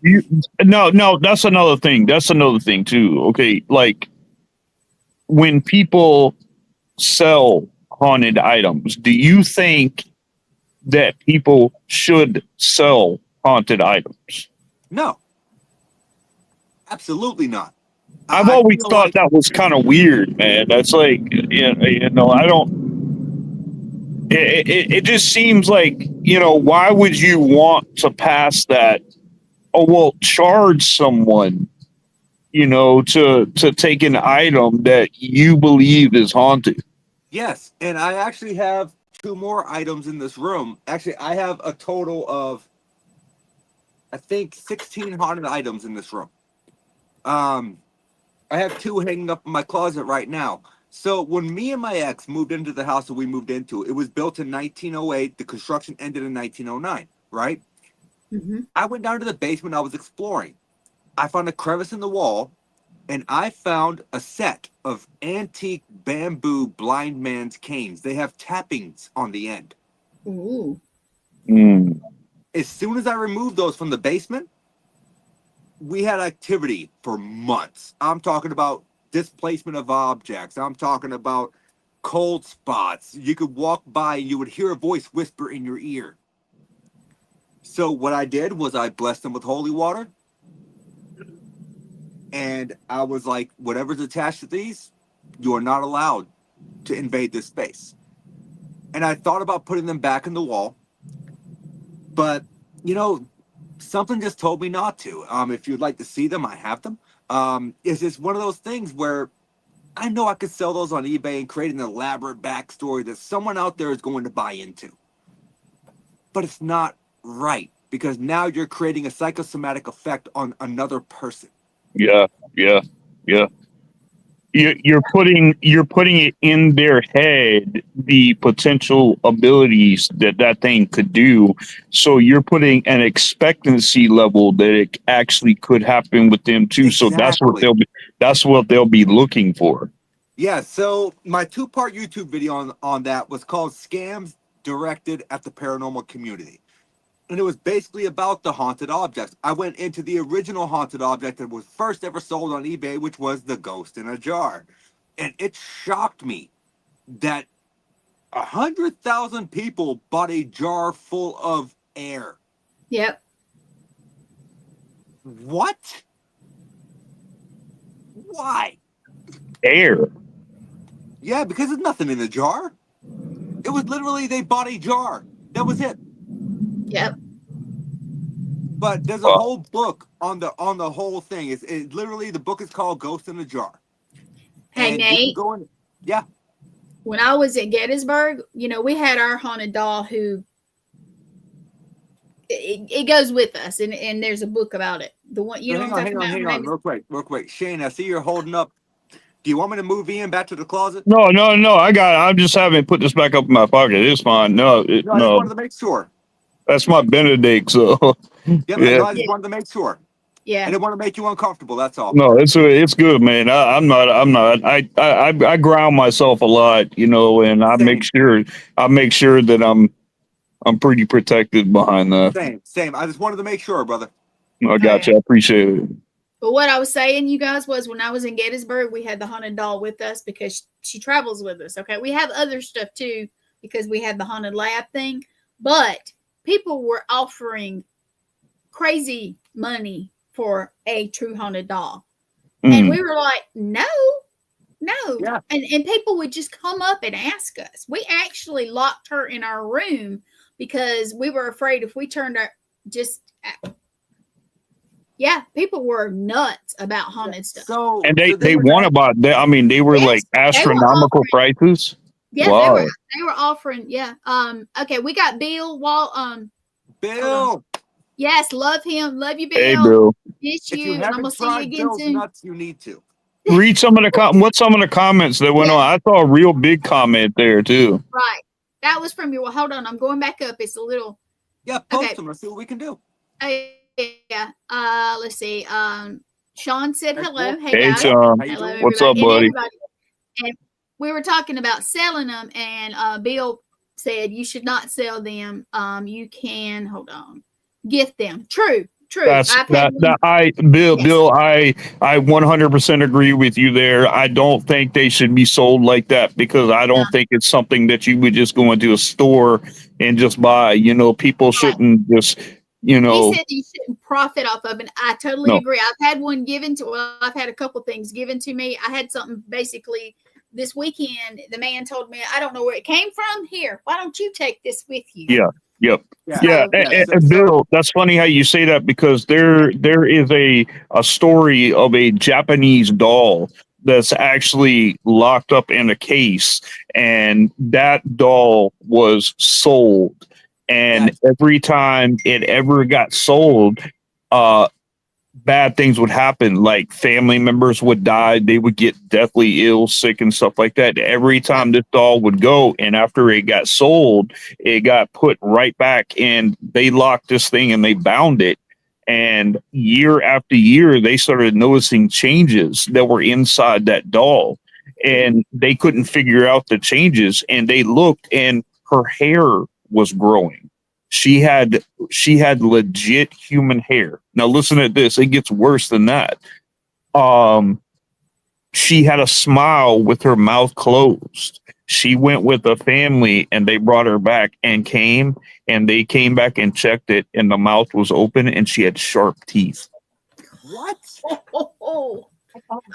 no, that's another thing. That's another thing too. Okay, like when people sell haunted items, do you think that people should sell haunted items? No, absolutely not. I've always thought that was kind of weird, man. That's like, you know, I don't. It just seems like, you know, why would you want to pass that? Oh, well, charge someone, you know, to take an item that you believe is haunted. Yes, and I actually have 2 more items in this room. Actually, I have a total of, I think, 16 haunted items in this room. I have 2 hanging up in my closet right now. So when me and my ex moved into the house that we moved into, it was built in 1908. The construction ended in 1909, right? Mm-hmm. I went down to the basement. I was exploring. I found a crevice in the wall, and I found a set of antique bamboo blind man's canes. They have tappings on the end. Ooh. Mm. As soon as I removed those from the basement, we had activity for months. I'm talking about displacement of objects. I'm talking about cold spots. You could walk by and you would hear a voice whisper in your ear. So what I did was I blessed them with holy water. And I was like, whatever's attached to these, you are not allowed to invade this space. And I thought about putting them back in the wall. But, you know, something just told me not to. If you'd like to see them, I have them. It's just one of those things where I know I could sell those on eBay and create an elaborate backstory that someone out there is going to buy into. But it's not right, because now you're creating a psychosomatic effect on another person. Yeah. You're putting it in their head, the potential abilities that thing could do. So you're putting an expectancy level that it actually could happen with them too. Exactly. So that's what they'll be looking for. Yeah. So my 2-part YouTube video on that was called "Scams Directed at the Paranormal Community." And it was basically about the haunted objects. I went into the original haunted object that was first ever sold on eBay, which was the ghost in a jar. And it shocked me that 100,000 people bought a jar full of air. Yep. What? Why? Air. Yeah, because there's nothing in the jar. It was literally, they bought a jar. That was it. Yep. But there's a whole book on the whole thing. It literally, the book is called Ghost in a Jar. Hey, And Nate. Yeah. When I was at Gettysburg, you know, we had our haunted doll who it goes with us, and there's a book about it. The one, you know, Hang on, real quick. Shane, I see you're holding up. Do you want me to move Ian back to the closet? No. I just haven't put this back up in my pocket. It's fine. No. I just wanted to make sure. That's my Benedict. So Yeah, I just wanted to make sure. Yeah. I didn't want to make you uncomfortable. That's all. No, it's good, man. I'm not. I ground myself a lot, you know, and I make sure that I'm pretty protected behind that. Same. I just wanted to make sure, brother. I got you. I appreciate it. But what I was saying, you guys, was when I was in Gettysburg, we had the haunted doll with us because she travels with us. Okay, we have other stuff too because we had the haunted lab thing, but people were offering crazy money for a true haunted doll. And we were like, no. Yeah. And people would just come up and ask us. We actually locked her in our room because we were afraid if we turned our people were nuts about haunted stuff. So and they want to buy. I mean, they were like astronomical prices. Yeah, wow. they were offering. Yeah. Okay, we got Bill. Bill. Yes, love him. Love you, Bill. Hey, Bill. Miss If you, you and I'm gonna haven't see you tried again Bill's soon. nuts, you need to. Read some of the comments that went on. I saw a real big comment there too. Right. That was from your. Well, hold on. I'm going back up. It's a little. Yeah, post them. Let's see what we can do. Yeah. Let's see. Sean said hello. Hey, guys. Sean. Hello, What's up, buddy? And we were talking about selling them, and Bill said you should not sell them. You can gift them. True. Bill, I 100% agree with you there. I don't think they should be sold like that because I don't think it's something that you would just go into a store and just buy. You know, people shouldn't just, you know. He said you shouldn't profit off of it. I totally agree. I've had one given to. Well, I've had a couple things given to me. I had something basically this weekend. The man told me, I don't know where it came from. Here, why don't you take this with you? Yeah. Yep. Yeah. And Bill, that's funny how you say that because there is a story of a Japanese doll that's actually locked up in a case, and that doll was sold. And every time it ever got sold, bad things would happen. Like family members would die, they would get deathly ill, sick, and stuff like that. Every time this doll would go, and after it got sold, it got put right back, and they locked this thing and they bound it. And year after year, they started noticing changes that were inside that doll, and they couldn't figure out the changes. And they looked, and her hair was growing. She had legit human hair. Now listen to this. It gets worse than that. She had a smile with her mouth closed. She went with a family and they brought her back and they came back and checked it, and the mouth was open and she had sharp teeth. What?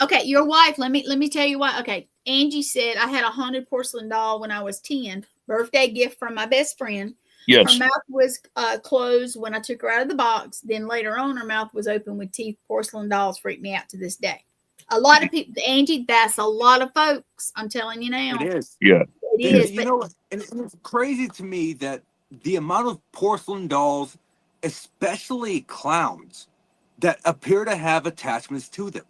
Okay, your wife, let me tell you why. Okay, Angie said I had a haunted porcelain doll when I was 10. Birthday gift from my best friend. Yes. Her mouth was closed when I took her out of the box. Then later on, her mouth was open with teeth. Porcelain dolls freak me out to this day. A lot of people, Angie, that's a lot of folks. I'm telling you now. It is. Yeah. It is. You know, and it's crazy to me that the amount of porcelain dolls, especially clowns, that appear to have attachments to them.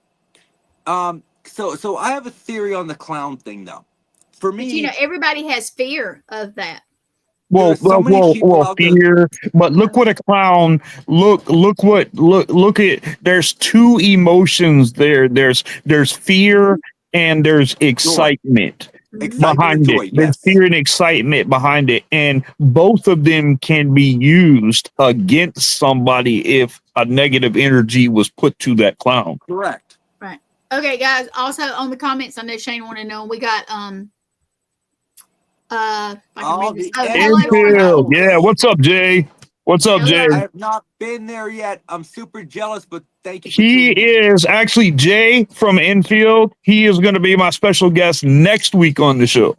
So I have a theory on the clown thing, though. For me, but, you know, everybody has fear of that. Well, fear. But look what a clown. Look at. There's two emotions there. There's fear and there's excitement behind it. There's fear and excitement behind it, and both of them can be used against somebody if a negative energy was put to that clown. Correct. Right. Okay, guys. Also on the comments, I know Shane wanted to know. We got Enfield. Yeah, what's up, Jay? What's up, Jay? I have not been there yet. I'm super jealous, but thank you. He is actually Jay from Enfield. He is going to be my special guest next week on the show.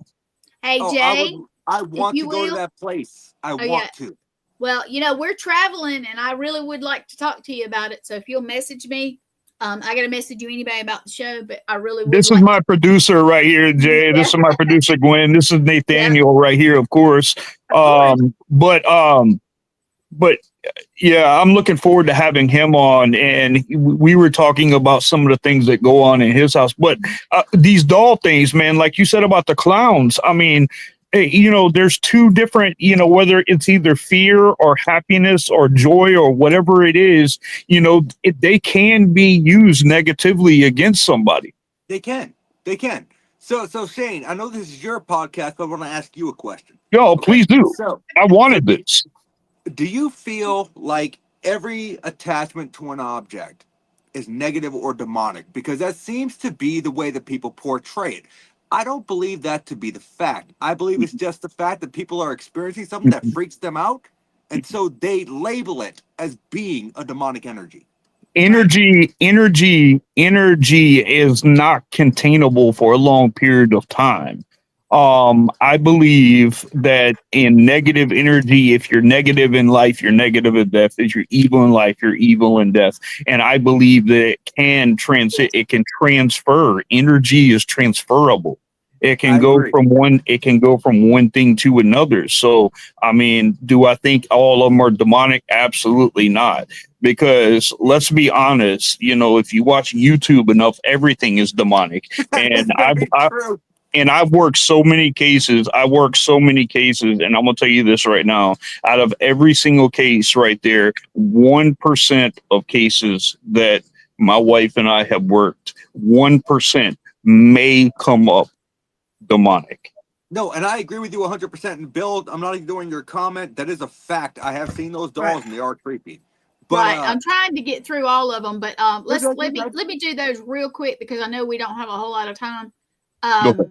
Hey, Jay. I want to go to that place. I want to. Well, you know, we're traveling, and I really would like to talk to you about it. So if you'll message me, I got to message you anybody about the show, but I really would. This is my producer right here, Jay. This is my producer, Gwen. This is Nathaniel right here, of course. But yeah, I'm looking forward to having him on. And we were talking about some of the things that go on in his house. But these doll things, man, like you said about the clowns, I mean, you know, there's two different, you know, whether it's either fear or happiness or joy or whatever it is, you know, they can be used negatively against somebody. They can. So Shane, I know this is your podcast, but I want to ask you a question. Yo, please do. So, I wanted this. Do you feel like every attachment to an object is negative or demonic? Because that seems to be the way that people portray it. I don't believe that to be the fact. I believe it's just the fact that people are experiencing something that freaks them out, and so they label it as being a demonic energy. Energy is not containable for a long period of time. I believe that in negative energy, if you're negative in life, you're negative in death. If you're evil in life, you're evil in death. And I believe that it can transfer. Energy is transferable. It I can go agree. from one thing to another. So, I mean, do I think all of them are demonic? Absolutely not. Because let's be honest, if you watch YouTube enough, everything is demonic. That is And very true. I've worked so many cases. And I'm gonna tell you this right now. Out of every single case right there, 1% of cases that my wife and I have worked, 1% may come up demonic. No, and I agree with you 100%. And Bill, I'm not ignoring your comment. That is a fact. I have seen those dolls, Right. and they are creepy. But Right. I'm trying to get through all of them, but let good. me do those real quick because I know we don't have a whole lot of time. Go.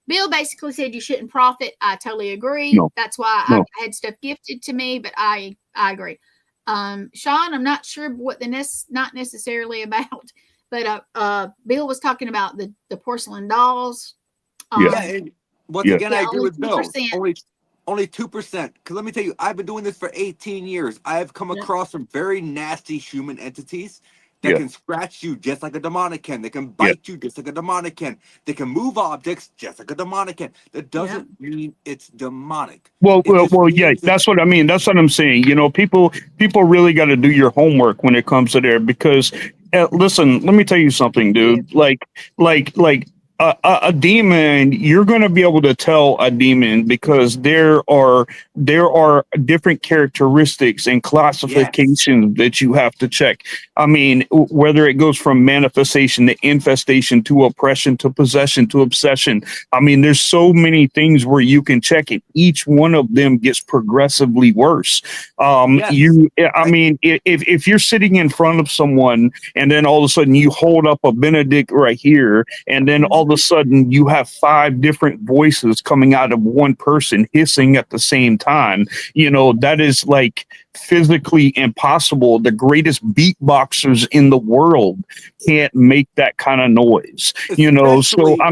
Bill basically said you shouldn't profit. I totally agree. No. That's why No. I had stuff gifted to me, but I agree. Sean, I'm not sure what not necessarily about, but Bill was talking about the porcelain dolls. yeah, and once Yeah. again, I agree only with Bill. 2%. Only 2%. Because let me tell you, I've been doing this for 18 years. I have come across some very nasty human entities that Yeah. can scratch you just like a demonic can. They can bite you just like a demonic can. They can move objects just like a demonic can. That doesn't mean it's demonic. Well, It just yeah. means That's what I mean. That's what I'm saying. People really got to do your homework when it comes to there because, listen, let me tell you something, dude. Like a demon, you're going to be able to tell a demon because there are different characteristics and classifications that you have to check. I mean, whether it goes from manifestation to infestation to oppression to possession to obsession. I mean, there's so many things where you can check it. Each one of them gets progressively worse. I mean, if you're sitting in front of someone and then all of a sudden you hold up a Benedict right here, and then all of a sudden you have 5 different voices coming out of one person hissing at the same time, that is like physically impossible. The greatest beatboxers in the world can't make that kind of noise, so I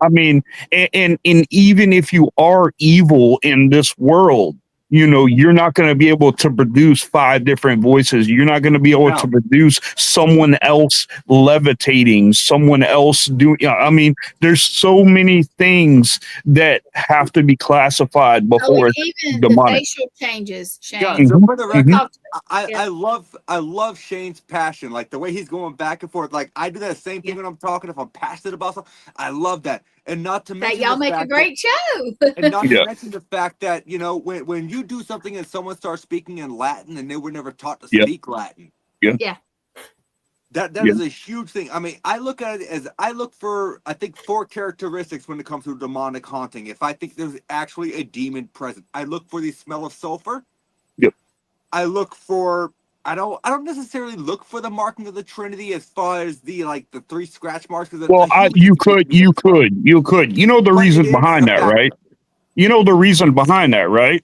mean, and even if you are evil in this world, you're not going to be able to produce 5 different voices. You're not going to be able to produce someone else levitating, someone else doing. I mean, there's so many things that have to be classified before even demonic. The facial changes. Shane. Yeah, so for the record, Mm-hmm. I love Shane's passion, like the way he's going back and forth. Like I do that same thing when I'm talking. If I'm passionate about something, I love that. And not to mention y'all make a great show. And not to mention the fact that when you do something and someone starts speaking in Latin and they were never taught to speak Latin. That is a huge thing. I mean, I look at it as I look for, I think, 4 characteristics when it comes to demonic haunting. If I think there's actually a demon present, I look for the smell of sulfur. I look for, I don't necessarily look for the marking of the Trinity as far as the 3 scratch marks. Well, you could. You know the reason behind that, right? You know the reason behind that, right?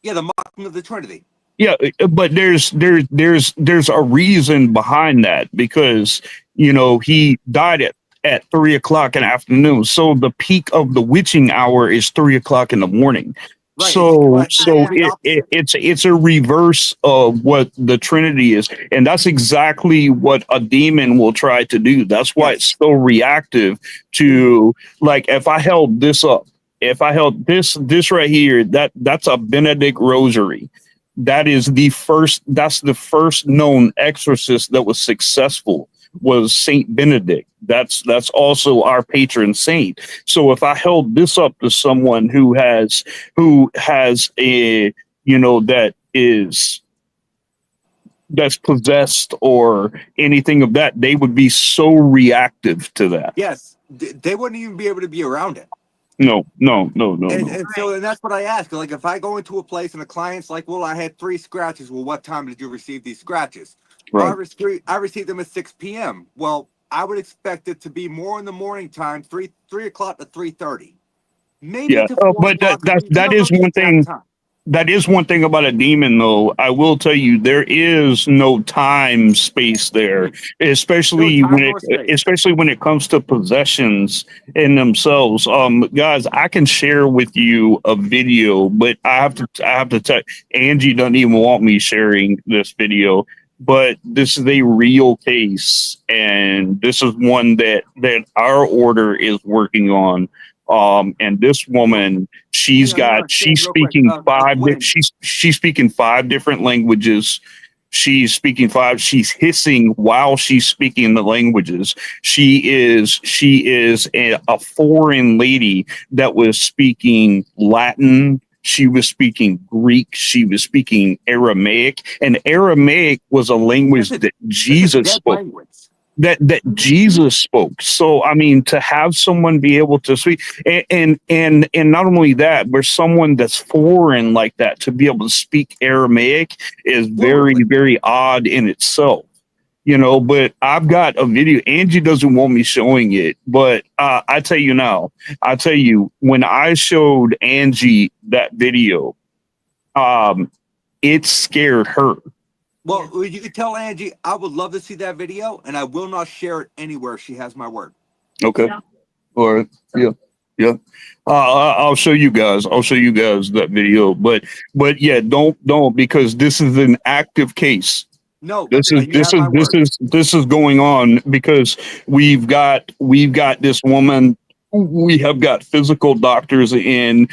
Yeah, the marking of the Trinity. Yeah, but there's a reason behind that because he died at 3 o'clock in the afternoon. So the peak of the witching hour is 3 o'clock in the morning. Right. So it's a reverse of what the Trinity is, and that's exactly what a demon will try to do. That's why it's so reactive to, like, if I held this up, if I held this right here, that's a Benedict rosary. That's the first known exorcist that was successful, was Saint Benedict. That's also our patron saint. So if I held this up to someone who has a that's possessed or anything of that, they would be so reactive to that. Yes, they wouldn't even be able to be around it. No. And that's what I ask. Like, if I go into a place and the client's like, well, I had 3 scratches. Well, what time did you receive these scratches? Right. Well, I received them at 6 p.m. Well, I would expect it to be more in the morning time, 3 o'clock to 3:30. Maybe to 4 but o'clock. that is one thing. That is one thing about a demon, though. I will tell you, there is no time space there, especially when it comes to possessions in themselves. Guys, I can share with you a video, but I have to tell Angie doesn't even want me sharing this video. but this is a real case, and this is one that our order is working on. And this woman, she's Hang on, she's real quick. speaking When? she's speaking 5 different languages. She's speaking 5. She's hissing while she's speaking the languages. She is a foreign lady that was speaking Latin. She was speaking Greek. She was speaking Aramaic, and Aramaic was a language that Jesus spoke. Language. That Jesus spoke. So I mean, to have someone be able to speak, and not only that, but someone that's foreign like that to be able to speak Aramaic is very, very odd in itself. You know, but I've got a video. Angie doesn't want me showing it, but I tell you now, when I showed Angie that video, it scared her. Well, you can tell Angie, I would love to see that video, and I will not share it anywhere. She has my word. Okay. Yeah. All right. Yeah. I'll show you guys. That video. But yeah, don't, because this is an active case. No, This is going on because we've got this woman. We have got physical doctors in.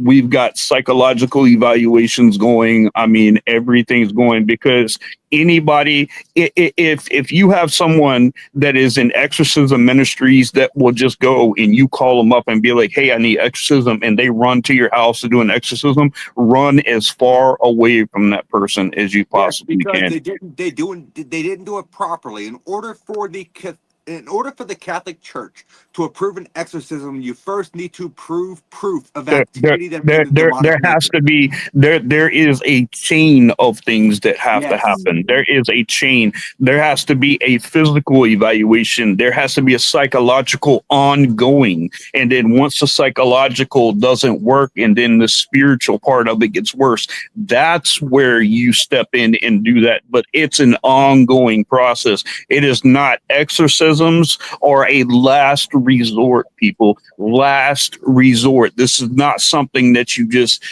We've got psychological evaluations going. I mean, everything's going because anybody, if you have someone that is in exorcism ministries that will just go and you call them up and be like, hey, I need exorcism, and they run to your house to do an exorcism, run as far away from that person as you possibly can. They didn't do it properly. In order for the Catholic Church to approve an exorcism, you first need to prove proof of activity there has to be there is a chain of things that have to happen. There is a chain. There has to be a physical evaluation. There has to be a psychological ongoing. And then once the psychological doesn't work and then the spiritual part of it gets worse, that's where you step in and do that. But it's an ongoing process. It is not exorcisms or a last resort, people. Last resort. This is not something that you just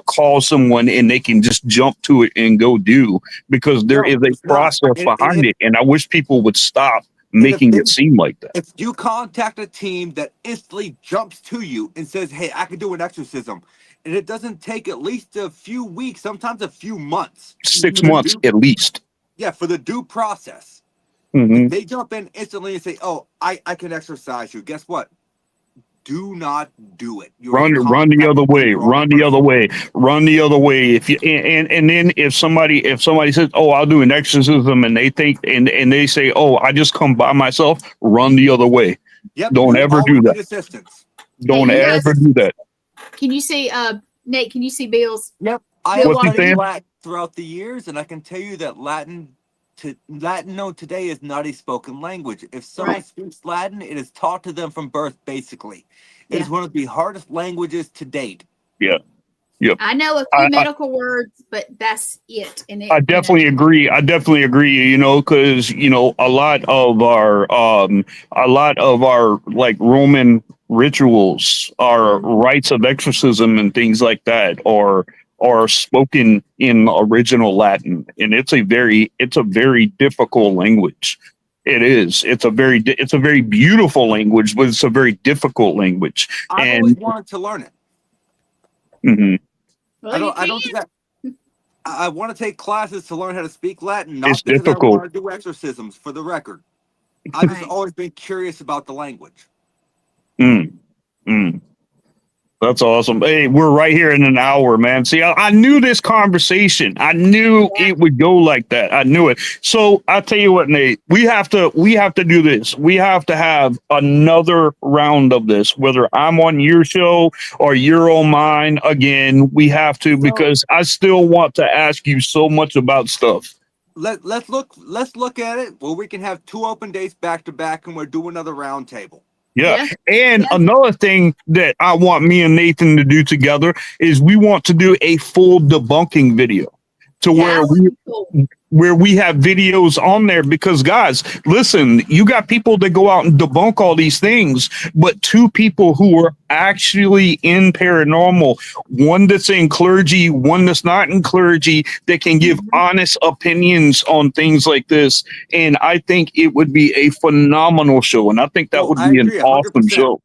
call someone and they can just jump to it and go do, because there is a process behind it. And I wish people would stop making it seem like that. If you contact a team that instantly jumps to you and says, hey, I can do an exorcism, and it doesn't take at least a few weeks, sometimes a few months. 6 months at least. Yeah, for the due process. Mm-hmm. They jump in instantly and say, oh, I can exorcise you. Guess what? Do not do it. Run the other way. Run the other way. If you and then if somebody says, oh, I'll do an exorcism, and they think and they say, oh, I just come by myself, run the other way. Yep. Don't ever do that. Assistance. Don't ever do that. Can you see Nate, can you see Bill's? Yep. I have What's he saying? Latin throughout the years, and I can tell you that Latin today is not a spoken language. If someone speaks Latin, it is taught to them from birth, basically. It is one of the hardest languages to date. Yeah. Yep. I know a few medical words, but that's it. And I definitely agree. You know, because a lot of our like Roman rituals, our rites of exorcism and things like that, are spoken in original Latin, and it's a very difficult language. It is. It's a very beautiful language, but it's a very difficult language. I always wanted to learn it. Mm-hmm. Well, I don't think I want to take classes to learn how to speak Latin. It's difficult. I want to do exorcisms, for the record. I've just always been curious about the language. That's awesome. Hey, we're right here in an hour, man. See, I knew this conversation. I knew it would go like that. I knew it. So I tell you what, Nate, we have to do this. We have to have another round of this, whether I'm on your show or you're on mine. Again, we have to, because I still want to ask you so much about stuff. Let's look at it. Well, we can have 2 open dates back to back, and we'll do another round table. Yeah. And another thing that I want me and Nathan to do together is we want to do a full debunking video. to where we have videos on there, because guys, listen, you got people that go out and debunk all these things, but two people who are actually in paranormal, one that's in clergy, one that's not in clergy, that can give honest opinions on things like this. And I think it would be a phenomenal show, and I think that would be an agree, awesome 100%. show.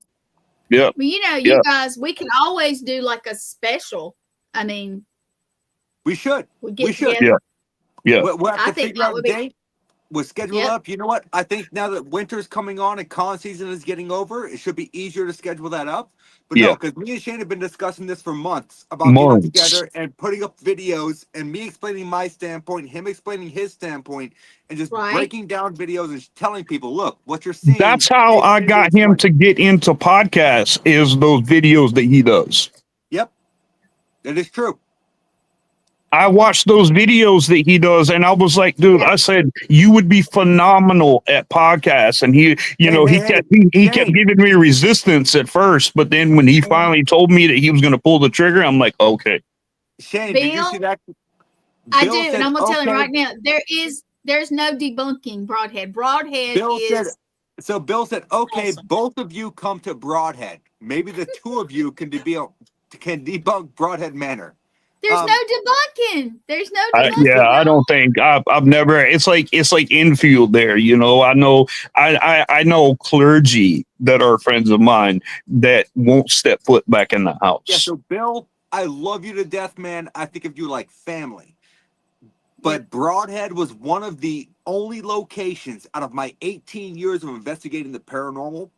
Yeah. Well, you guys, we can always do like a special. I mean, we should. We should. together. Yeah. We'll have I to think figure out that a would be- date. We'll schedule up. You know what? I think now that winter's coming on and con season is getting over, it should be easier to schedule that up. But no, because me and Shane have been discussing this for months about getting together and putting up videos, and me explaining my standpoint, him explaining his standpoint, and just breaking down videos and telling people, look, what you're seeing. That's how I got him to get into podcasts, is those videos that he does. Yep, that is true. I watched those videos that he does, and I was like, dude, I said, you would be phenomenal at podcasts. And he, he kept giving me resistance at first, but then when he finally told me that he was going to pull the trigger, I'm like, okay. Shane, Bill, did you see that? I do, and I'm going to tell him right now, there's no debunking Broadhead. Broadhead So Bill said, okay, awesome. Both of you come to Broadhead. Maybe the two of you can debunk Broadhead Manor. There's no debunking. There's no debunking. I don't think I've never. It's like infield there. I know clergy that are friends of mine that won't step foot back in the house. Yeah. So Bill, I love you to death, man. I think of you like family. But Broadhead was one of the only locations out of my 18 years of investigating the paranormal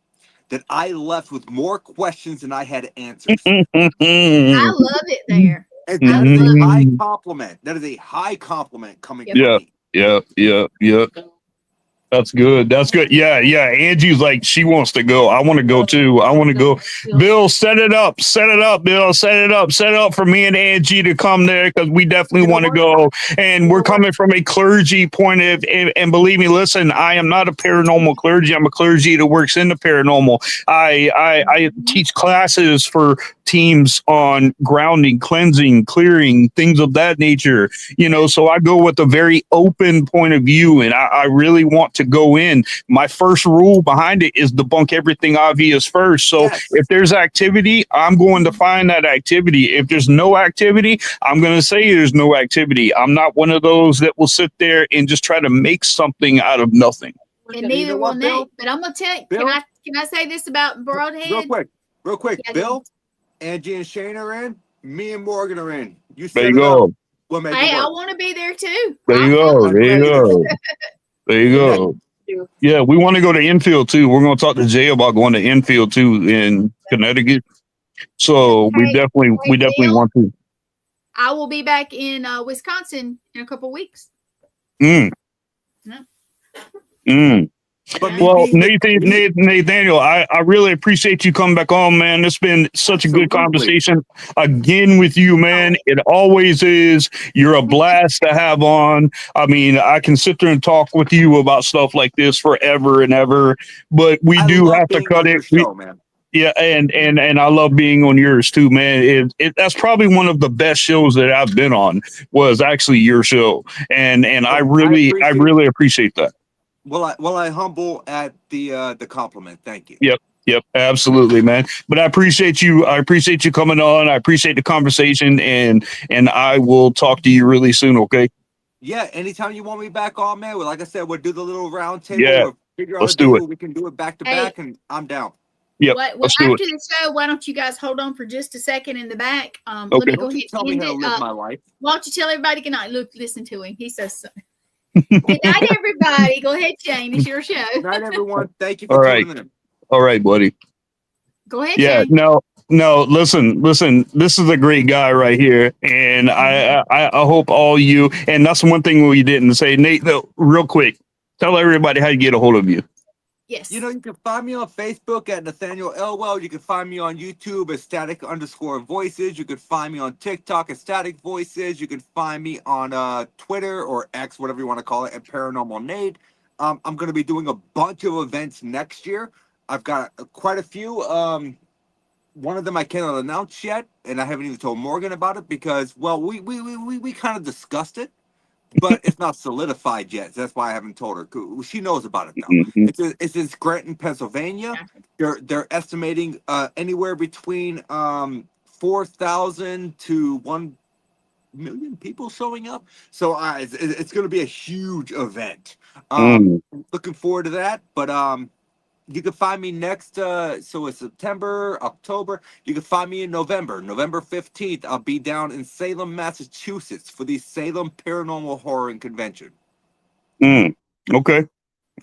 that I left with more questions than I had answers. I love it there. And that is a high compliment. That is a high compliment coming from me. Yeah. That's good. Yeah. Angie's like, she wants to go. I want to go too. I want to go. Bill, set it up. Bill, set it up for me and Angie to come there, because we definitely want to go. And we're coming from a clergy point of view. And believe me, listen, I am not a paranormal clergy. I'm a clergy that works in the paranormal. I teach classes for teams on grounding, cleansing, clearing, things of that nature. So I go with a very open point of view, and I really want to go in. My first rule behind it is debunk everything obvious first. So if there's activity, I'm going to find that activity. If there's no activity, I'm going to say there's no activity. I'm not one of those that will sit there and just try to make something out of nothing. And neither will Nate. But I'm going to tell you, can I say this about Broadhead? Real quick. Bill, Angie and Shane are in. Me and Morgan are in. There you go. Hey, I want to be there too. There you go. Yeah, we want to go to Enfield too. We're going to talk to Jay about going to Enfield too in Connecticut. So we definitely want to. I will be back in Wisconsin in a couple weeks. Well, Nathaniel, I really appreciate you coming back on, man. It's been such a good conversation again with you, man. It always is. You're a blast to have on. I mean, I can sit there and talk with you about stuff like this forever and ever, but we do have to cut it. Yeah, and I love being on yours too, man. That's probably one of the best shows that I've been on, was actually your show, and I really appreciate that. Well, I humble at the compliment. Thank you. Yep, absolutely, man. But I appreciate you. I appreciate you coming on. I appreciate the conversation, and I will talk to you really soon. Okay. Yeah. Anytime you want me back on, man. Well, like I said, we'll do the little round table. Yeah. We'll figure out Let's do it. We can do it back to back, and I'm down. Yep. Let's do it. After the show, why don't you guys hold on for just a second in the back? Let me go ahead and tell me how to live my life. Why don't you tell everybody good night? Look, listen to him. He says so. Good night, everybody. Go ahead, Shane. It's your show. Good night, everyone. Thank you for tuning in. All right, buddy. Go ahead, Shane. No, listen. This is a great guy right here, and I hope all you. And that's one thing we didn't say, Nate. Though, real quick, tell everybody how to get a hold of you. Yes. You can find me on Facebook at Nathaniel Elwell. You can find me on YouTube at static_voices. You can find me on TikTok at static voices. You can find me on Twitter or X, whatever you want to call it, at Paranormal Nate. I'm going to be doing a bunch of events next year. I've got quite a few one of them I cannot announce yet, and I haven't even told Morgan about it because, well, we kind of discussed it, but it's not solidified yet. So that's why I haven't told her. She knows about it though. Mhm. It's in Scranton, Pennsylvania. They're estimating anywhere between 4,000 to 1 million people showing up. So it's going to be a huge event. Looking forward to that. But you can find me next. So it's September, October. You can find me in November 15th. I'll be down in Salem, Massachusetts for the Salem Paranormal Horror Convention. Okay.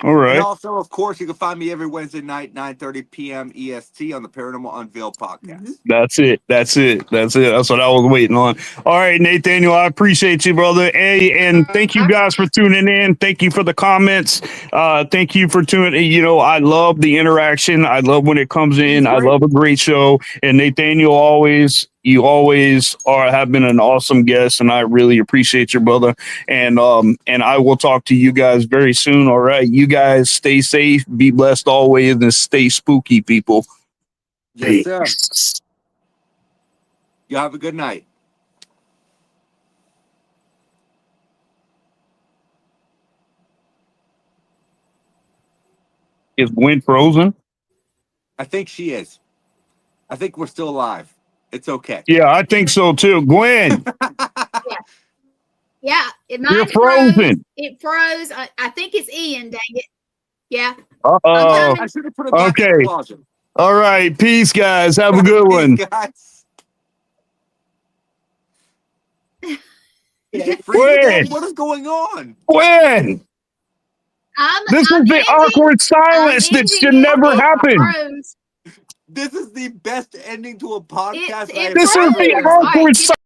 All right. And also, of course, you can find me every Wednesday night, 9:30 p.m. EST on the Paranormal Unveiled podcast. That's it. That's what I was waiting on. All right, Nathaniel, I appreciate you, brother. Hey, and thank you guys for tuning in. Thank you for the comments. Thank you for tuning. You know, I love the interaction. I love when it comes in. I love a great show. And Nathaniel, you always have been an awesome guest, and I really appreciate you, brother. And I will talk to you guys very soon. All right, you guys stay safe, be blessed always, and stay spooky, people. Yes, sir. You have a good night. Is Gwen frozen? I think she is. I think we're still alive. It's okay. Yeah, I think so too. Gwen. Yeah, You're frozen. It froze. I think it's Ian, dang it. Yeah. Uh-oh. I should have put it back in Okay. the closet. All right. Peace, guys. Have a good one. Guys. Gwen. What is going on? Gwen. This is the awkward silence that should never happen. This is the best ending to a podcast. It This is the awkward silence.